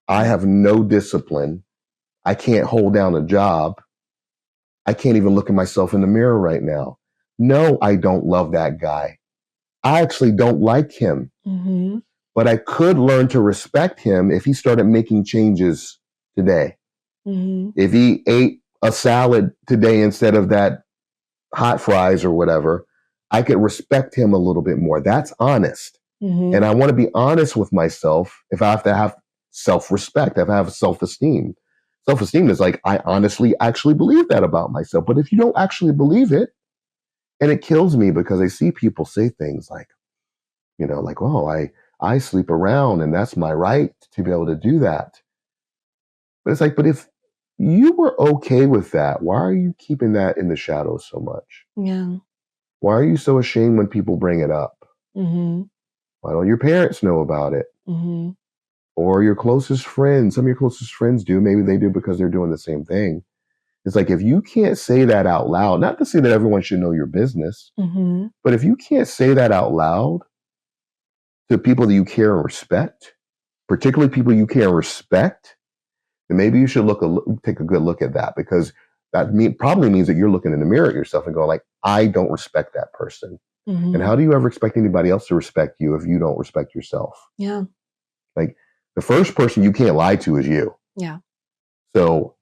I have no discipline. I can't hold down a job. I can't even look at myself in the mirror right now. No, I don't love that guy. I actually don't like him. But I could learn to respect him if he started making changes today. If he ate a salad today instead of that hot fries or whatever, I could respect him a little bit more. That's honest. And I want to be honest with myself if I have to have self-respect, if I have self-esteem. Self-esteem is I honestly actually believe that about myself. But if you don't actually believe it, and it kills me because I see people say things oh, I sleep around and that's my right to be able to do that. But it's but if you were okay with that, why are you keeping that in the shadows so much? Yeah. Why are you so ashamed when people bring it up? Why don't your parents know about it? Or your closest friends? Some of your closest friends do. Maybe they do because they're doing the same thing. It's if you can't say that out loud, not to say that everyone should know your business, but if you can't say that out loud to people that you care and respect, particularly people you care and respect, then maybe you should take a good look at that, because that probably means that you're looking in the mirror at yourself and going I don't respect that person. And how do you ever expect anybody else to respect you if you don't respect yourself? Yeah. The first person you can't lie to is you. Yeah. So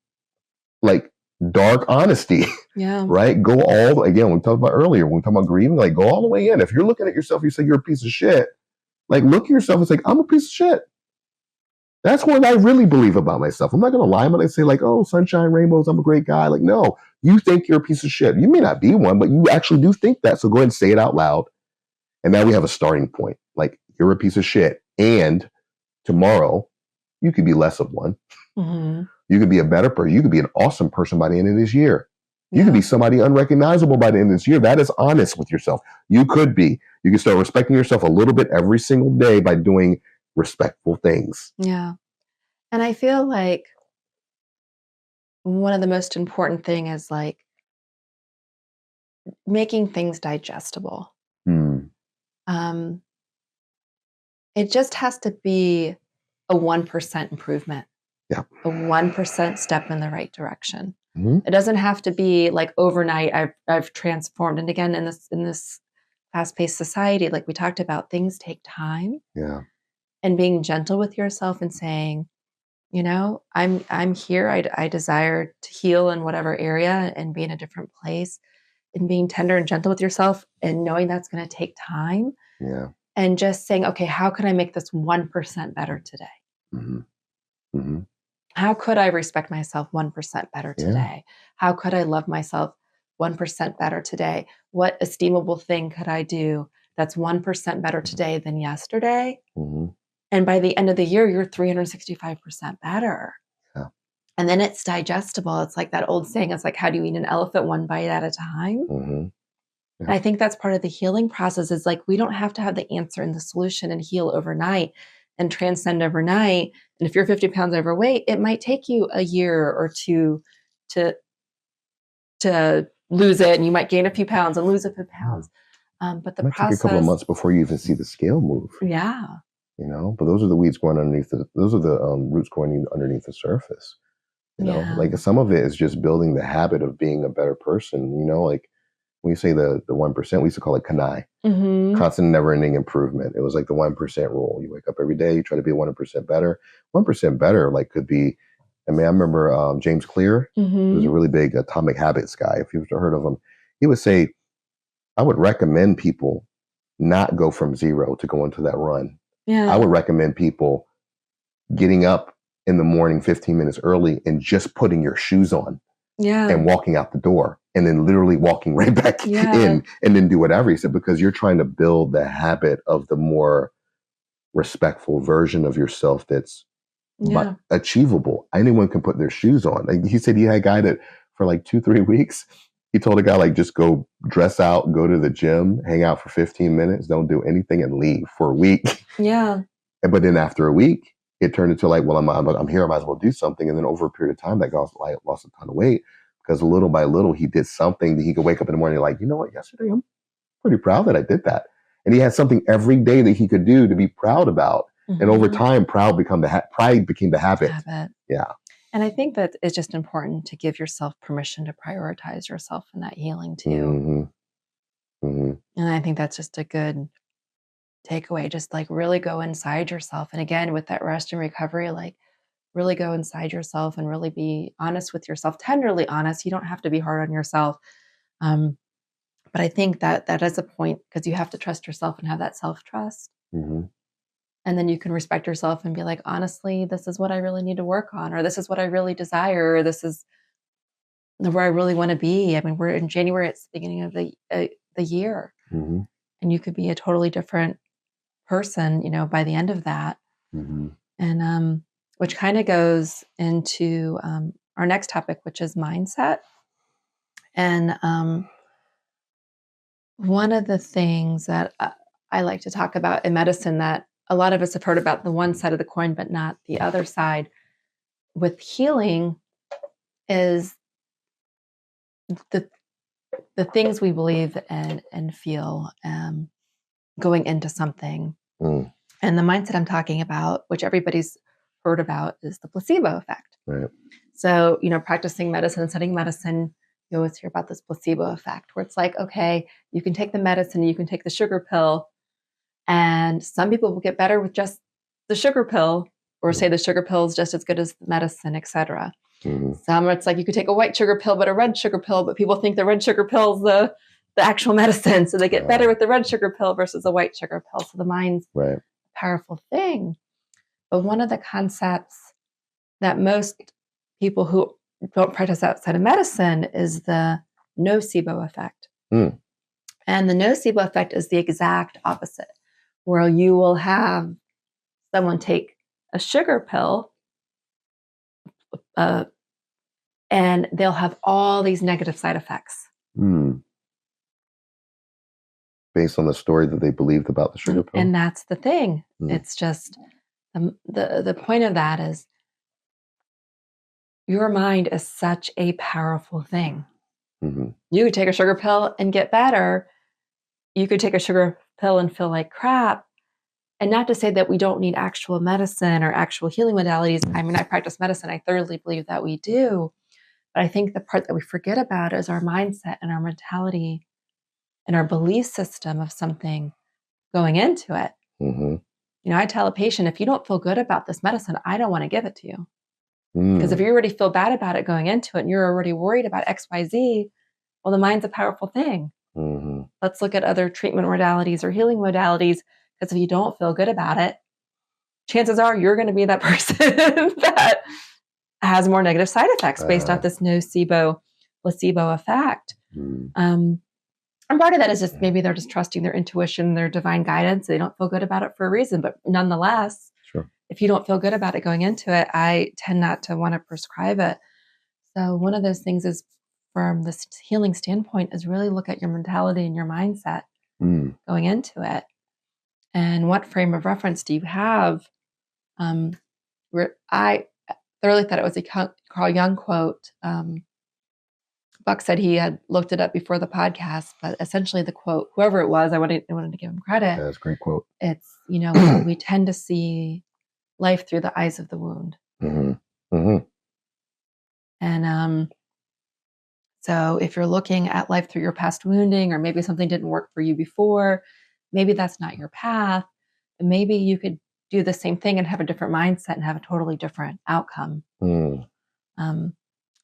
dark honesty. Yeah. Right? Again, we talked about earlier, when we talk about grieving, go all the way in. If you're looking at yourself, you say you're a piece of shit, Like, look at yourself and say, I'm a piece of shit. That's what I really believe about myself. I'm not going to lie when I say, like, oh, sunshine, rainbows, I'm a great guy. Like, no, you think you're a piece of shit. You may not be one, but you actually do think that. So go ahead and say it out loud. And now we have a starting point. Like, you're a piece of shit. And tomorrow, you could be less of one. Mm-hmm. You could be a better person. You could be an awesome person by the end of this year. You could be somebody unrecognizable by the end of this year. That is honest with yourself. You could be. You can start respecting yourself a little bit every single day by doing respectful things. Yeah. And I feel like one of the most important thing is like making things digestible. It just has to be a 1% improvement. Yeah. A 1% step in the right direction. Mm-hmm. It doesn't have to be like overnight I've transformed. And again, in this fast-paced society, like we talked about, things take time. Yeah. And being gentle with yourself and saying, you know, I'm here. I desire to heal in whatever area and be in a different place, and being tender and gentle with yourself and knowing that's going to take time. Yeah. And just saying, okay, how can I make this 1% better today? Mm-hmm. Mm-hmm. How could I respect myself 1% better today? Yeah. How could I love myself 1% better today? What esteemable thing could I do that's 1% better today than yesterday? Mm-hmm. And by the end of the year, you're 365% better. Yeah. And then it's digestible. It's like that old saying, it's like, how do you eat an elephant one bite at a time? Mm-hmm. Yeah. And I think that's part of the healing process, is like, we don't have to have the answer and the solution and heal overnight and transcend overnight. And if you're 50 pounds overweight, it might take you a year or two to lose it. And you might gain a few pounds and lose a few pounds. But the it might process, take a couple of months before you even see the scale move. Yeah. You know, but those are the weeds going underneath those are the roots going underneath the surface. You know, like some of it is just building the habit of being a better person. You know, like when you say the 1%, we used to call it kanai, constant, never-ending improvement. It was like the 1% rule. You wake up every day, you try to be 1% better. 1% better, like, could be. I mean, I remember James Clear, who was a really big Atomic Habits guy. If you've heard of him, he would say, I would recommend people not go from zero to go into that run. Yeah. I would recommend people getting up in the morning 15 minutes early and just putting your shoes on and walking out the door, and then literally walking right back in, and then do whatever. He said, because you're trying to build the habit of the more respectful version of yourself that's achievable. Anyone can put their shoes on. Like he said, he had a guy that for like 2-3 weeks, he told a guy, like, just go dress out, go to the gym, hang out for 15 minutes, don't do anything, and leave for a week. Yeah. But then after a week, it turned into like, well, I'm here, I might as well do something. And then over a period of time, that guy lost a ton of weight, because little by little, he did something that he could wake up in the morning like, you know what, yesterday, I'm pretty proud that I did that. And he had something every day that he could do to be proud about. And over time, pride became the habit. Yeah. And I think that it's just important to give yourself permission to prioritize yourself in that healing too. And I think that's just a good takeaway. Just like really go inside yourself. And again, with that rest and recovery, like really go inside yourself and really be honest with yourself, tenderly honest. You don't have to be hard on yourself. But I think that is a point, because you have to trust yourself and have that self-trust. And then you can respect yourself and be like, honestly, this is what I really need to work on, or this is what I really desire, or this is where I really want to be. I mean, we're in January, it's the beginning of the year. And you could be a totally different person, you know, by the end of that. And which kind of goes into our next topic, which is mindset. And one of the things that I like to talk about in medicine, that a lot of us have heard about the one side of the coin, but not the other side, with healing, is the things we believe and feel going into something. And the mindset I'm talking about, which everybody's heard about, is the placebo effect. Right. So, you know, practicing medicine and studying medicine, you always hear about this placebo effect, where it's like, okay, you can take the medicine, you can take the sugar pill, and some people will get better with just the sugar pill, or say the sugar pill is just as good as the medicine, etc. Some, it's like you could take a white sugar pill, but a red sugar pill, but people think the red sugar pill is the actual medicine. So they get better with the red sugar pill versus the white sugar pill. So the mind's powerful thing. But one of the concepts that most people who don't practice outside of medicine is the nocebo effect. Mm. And the nocebo effect is the exact opposite, where you will have someone take a sugar pill and they'll have all these negative side effects. Mm. Based on the story that they believed about the sugar pill? And that's the thing. Mm. It's just the point of that is your mind is such a powerful thing. Mm-hmm. You could take a sugar pill and get better. You could take a sugar pill and feel like crap. And not to say that we don't need actual medicine or actual healing modalities. I mean, I practice medicine. I thoroughly believe that we do. But I think the part that we forget about is our mindset and our mentality and our belief system of something going into it. Mm-hmm. You know, I tell a patient, if you don't feel good about this medicine, I don't want to give it to you. Mm. Because if you already feel bad about it going into it and you're already worried about X, Y, Z, well, the mind's a powerful thing. Mm-hmm. Let's look at other treatment modalities or healing modalities. Because if you don't feel good about it, chances are you're going to be that person that has more negative side effects based off this nocebo placebo effect. Mm. And part of that is just maybe they're just trusting their intuition, their divine guidance. They don't feel good about it for a reason, but nonetheless, Sure. If you don't feel good about it going into it, I tend not to want to prescribe it. So one of those things is from this healing standpoint is really look at your mentality and your mindset going into it. And what frame of reference do you have? Where I thoroughly thought it was a Carl Jung quote. Buck said he had looked it up before the podcast, but essentially the quote, whoever it was, I wanted to give him credit. Yeah, that's a great quote. It's, we tend to see life through the eyes of the wound. Mm-hmm. Mm-hmm. And so if you're looking at life through your past wounding, or maybe something didn't work for you before, maybe that's not your path. And maybe you could do the same thing and have a different mindset and have a totally different outcome. Mm.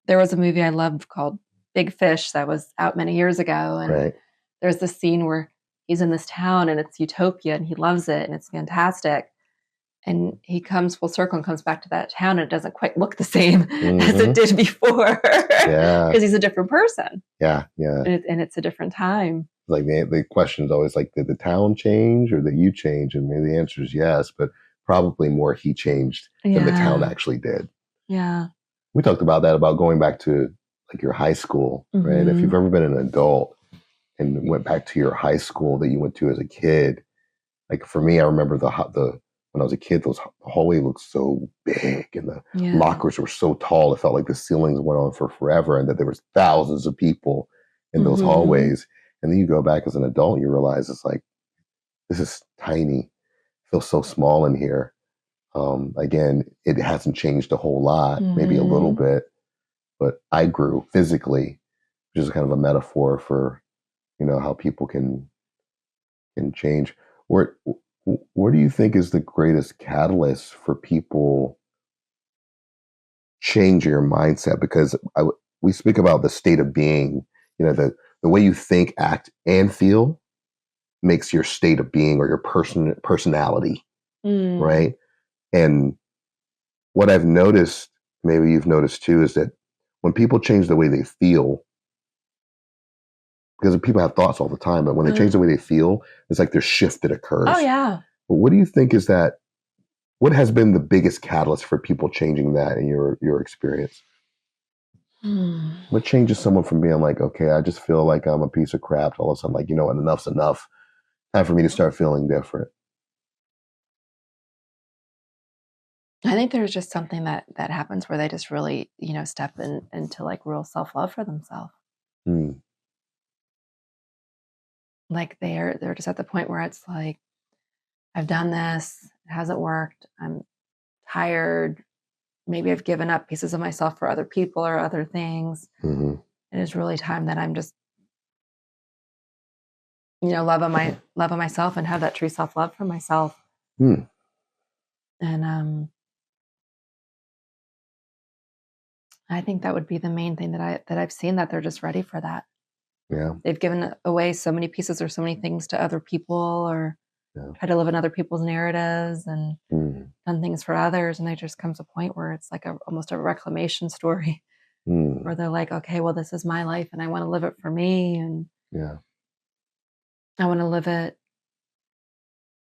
There was a movie I loved called Big Fish that was out many years ago. And there's this scene where he's in this town and it's utopia and he loves it and it's fantastic. And he comes full circle and comes back to that town and it doesn't quite look the same as it did before. Because he's a different person. Yeah. And it's a different time. Like the question is always like, did the town change or did you change? And maybe the answer is yes, but probably more he changed than the town actually did. Yeah. We talked about that, about going back to like your high school, right? If you've ever been an adult and went back to your high school that you went to as a kid, like for me, I remember when I was a kid, the hallway looked so big and the lockers were so tall. It felt like the ceilings went on for forever and that there was thousands of people in those hallways. And then you go back as an adult, you realize it's like, this is tiny. It feels so small in here. Again, it hasn't changed a whole lot, maybe a little bit, but I grew physically, which is kind of a metaphor for, how people can change. Where do you think is the greatest catalyst for people changing your mindset? Because we speak about the state of being, the way you think, act, and feel makes your state of being or your personality, right? And what I've noticed, maybe you've noticed too, is that when people change the way they feel, because people have thoughts all the time, but when they change the way they feel, it's like there's shift that occurs. Oh, yeah. But what do you think is that? What has been the biggest catalyst for people changing that in your experience? What changes someone from being like, okay, I just feel like I'm a piece of crap, to all of a sudden like, enough's enough. Time for me to start feeling different. I think there's just something that happens where they just really, step into like real self-love for themselves. Like they're just at the point where it's like, I've done this, it hasn't worked, I'm tired, maybe I've given up pieces of myself for other people or other things. It is really time that I'm just, love on myself and have that true self-love for myself. And I think that would be the main thing that I've seen, that they're just ready for that. Yeah. They've given away so many pieces or so many things to other people, or Yeah. try to live in other people's narratives and Mm. done things for others. And there just comes a point where it's like almost a reclamation story where Mm. they're like, okay, well, this is my life and I want to live it for me. And Yeah. I want to live it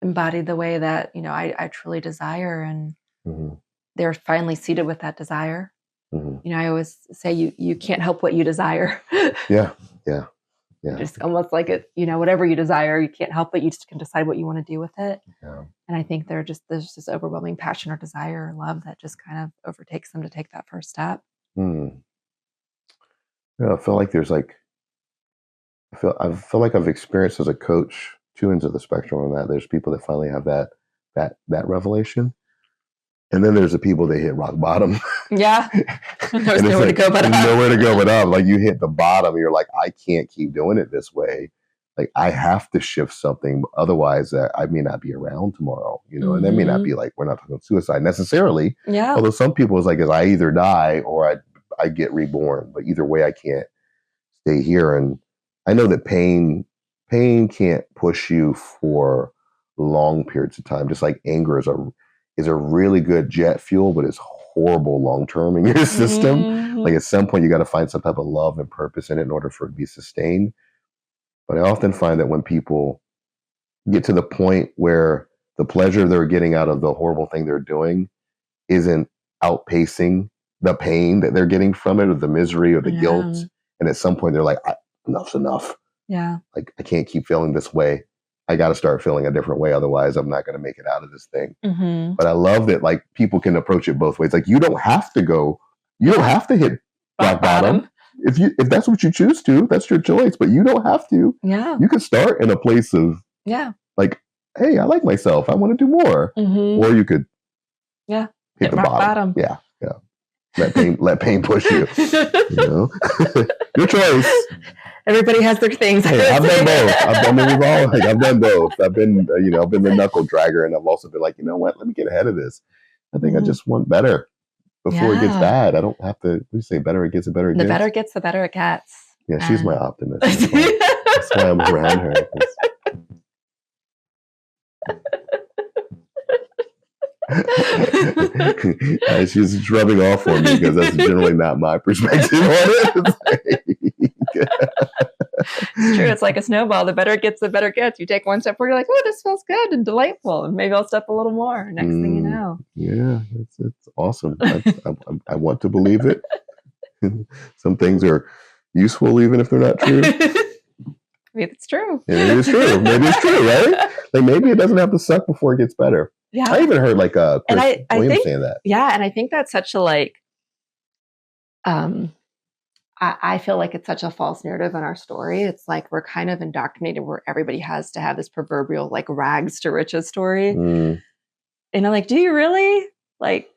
embodied the way that, I truly desire. And Mm-hmm. they're finally seated with that desire. Mm-hmm. I always say you can't help what you desire. Yeah. Yeah. Yeah. Just almost like it, whatever you desire, you can't help it. You just can decide what you want to do with it. Yeah. And I think there's this overwhelming passion or desire or love that just kind of overtakes them to take that first step. Mm. Yeah, I feel like I feel like I've experienced as a coach two ends of the spectrum on that. There's people that finally have that revelation. And then there's the people that hit rock bottom. Yeah. There's nowhere to go but up. Nowhere to go but up. Like you hit the bottom, you're like, I can't keep doing it this way. Like I have to shift something. Otherwise, I may not be around tomorrow, and that may not be like, we're not talking suicide necessarily. Yeah. Although some people is like, I either die or I get reborn. But either way, I can't stay here. And I know that pain can't push you for long periods of time. Just like anger is a really good jet fuel, but it's horrible long term in your system. Mm-hmm. Like at some point, you got to find some type of love and purpose in it in order for it to be sustained. But I often find that when people get to the point where the pleasure they're getting out of the horrible thing they're doing isn't outpacing the pain that they're getting from it, or the misery or the guilt, and at some point they're like, enough's enough. Yeah. Like I can't keep feeling this way. I got to start feeling a different way. Otherwise, I'm not going to make it out of this thing. Mm-hmm. But I love that like people can approach it both ways. Like you don't have to hit rock bottom. If that's what you choose to, that's your choice. But you don't have to. Yeah. You could start in a place of like, hey, I like myself. I want to do more. Mm-hmm. Or you could hit the rock bottom. Yeah. Yeah. Let pain push you. Your choice. Everybody has their things. Hey, I've done both. I've done both. I've been the knuckle dragger, and I've also been like, you know what? Let me get ahead of this. I think I just want better before it gets bad. I don't have to. We say better it gets, the better it gets. The better it gets, the better it gets. Yeah, she's my optimist. That's why I'm around her. She's rubbing off on me because that's generally not my perspective on it. It's true. It's like a snowball. The better it gets, the better it gets. You take one step forward, you're like, oh, this feels good and delightful. And maybe I'll step a little more. Next thing you know. Yeah, it's awesome. I want to believe it. Some things are useful even if they're not true. Maybe it's true. Maybe it's true. Maybe it's true, right? Like maybe it doesn't have to suck before it gets better. Yeah. I even heard like Chris Williams saying that. Yeah, and I think that's such a I feel like it's such a false narrative in our story. It's like we're kind of indoctrinated where everybody has to have this proverbial like rags to riches story. Mm. And I'm like, do you really? Like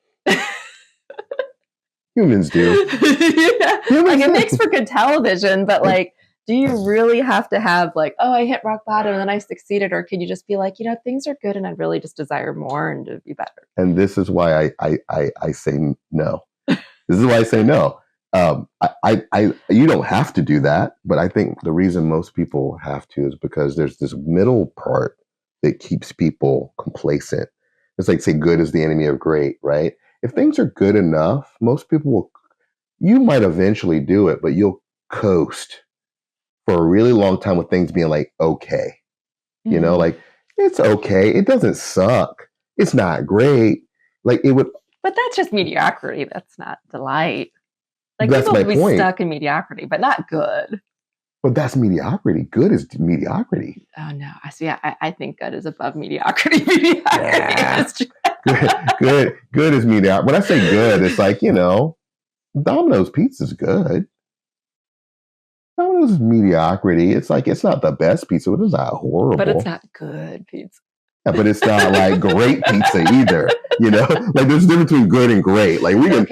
humans do. Yeah. Like it makes for good television, but like, do you really have to have like, oh, I hit rock bottom and then I succeeded? Or could you just be like, things are good and I really just desire more and to be better? And this is why I say no. This is why I say no. You don't have to do that, but I think the reason most people have to is because there's this middle part that keeps people complacent. It's like, say, good is the enemy of great, right? If things are good enough, most people you might eventually do it, but you'll coast for a really long time with things being like, okay, like it's okay. It doesn't suck. It's not great. Like it would. But that's just mediocrity. That's not delight. Like that's people my be point. Stuck in mediocrity, but not good. But that's mediocrity. Good is mediocrity. Oh no! I see. I think good is above mediocrity. Mediocrity. Good is mediocrity. When I say good, it's like Domino's pizza is good. Domino's is mediocrity. It's like it's not the best pizza, but it's not horrible. But it's not good pizza. Yeah, but it's not like great pizza either. Like there's a difference between good and great. Like we can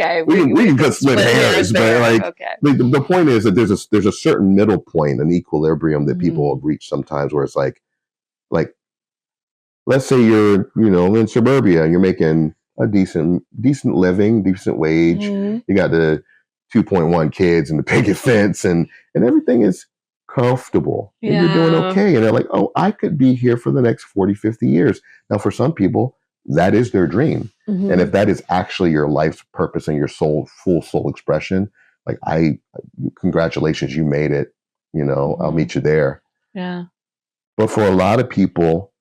just split hairs, but like the point is that there's a certain middle point, an equilibrium that people reach sometimes, where it's like let's say you're in suburbia and you're making a decent living, decent wage. You got the 2.1 kids and the picket fence and everything is comfortable and you're doing okay. And they're like, oh, I could be here for the next 40, 50 years. Now, for some people, that is their dream. Mhm. And if that is actually your life's purpose and your full soul expression, like congratulations, you made it. I'll meet you there. Yeah. But for a lot of people,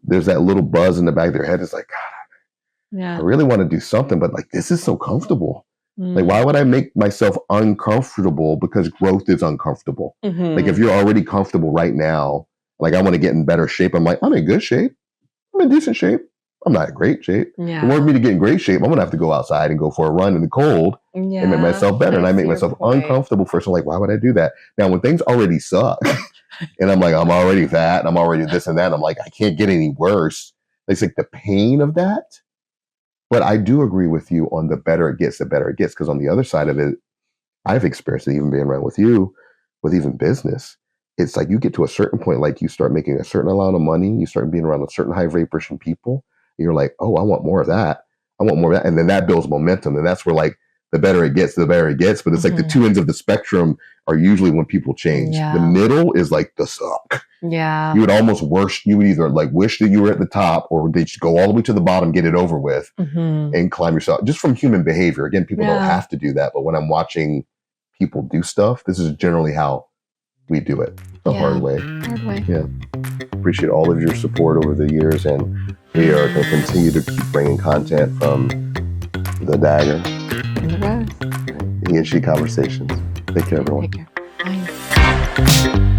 there's that little buzz in the back of their head. It's like, God, Yeah. I really want to do something, but like, this is so comfortable. Like, Mm. why would I make myself uncomfortable because growth is uncomfortable? Mhm. Like, if you're already comfortable right now, like, I want to get in better shape. I'm like, I'm in good shape. I'm in decent shape. I'm not in great shape. Yeah. In order for me to get in great shape, I'm going to have to go outside and go for a run in the cold and make myself better. And I make see your myself point. uncomfortable first. I'm like, why would I do that? Now, when things already suck and I'm like, I'm already fat and I'm already this and that, I'm like, I can't get any worse. It's like the pain of that. But I do agree with you on the better it gets, the better it gets. Because on the other side of it, I've experienced it even being around with you, with even business. It's like you get to a certain point, like you start making a certain amount of money, you start being around a certain high vibration people, and you're like, oh, I want more of that. I want more of that. And then that builds momentum. And that's where like the better it gets, the better it gets. But it's like the two ends of the spectrum are usually when people change. Yeah. The middle is like the suck. Yeah. You would almost you would either like wish that you were at the top or they just go all the way to the bottom, get it over with, and climb yourself. Just from human behavior. Again, people don't have to do that. But when I'm watching people do stuff, this is generally how we do it the hard way. Hard way. Yeah. Appreciate all of your support over the years, and we are going to continue to keep bringing content from the Dagger And the rose. He and She Conversations. Take care, everyone. Take care. Bye.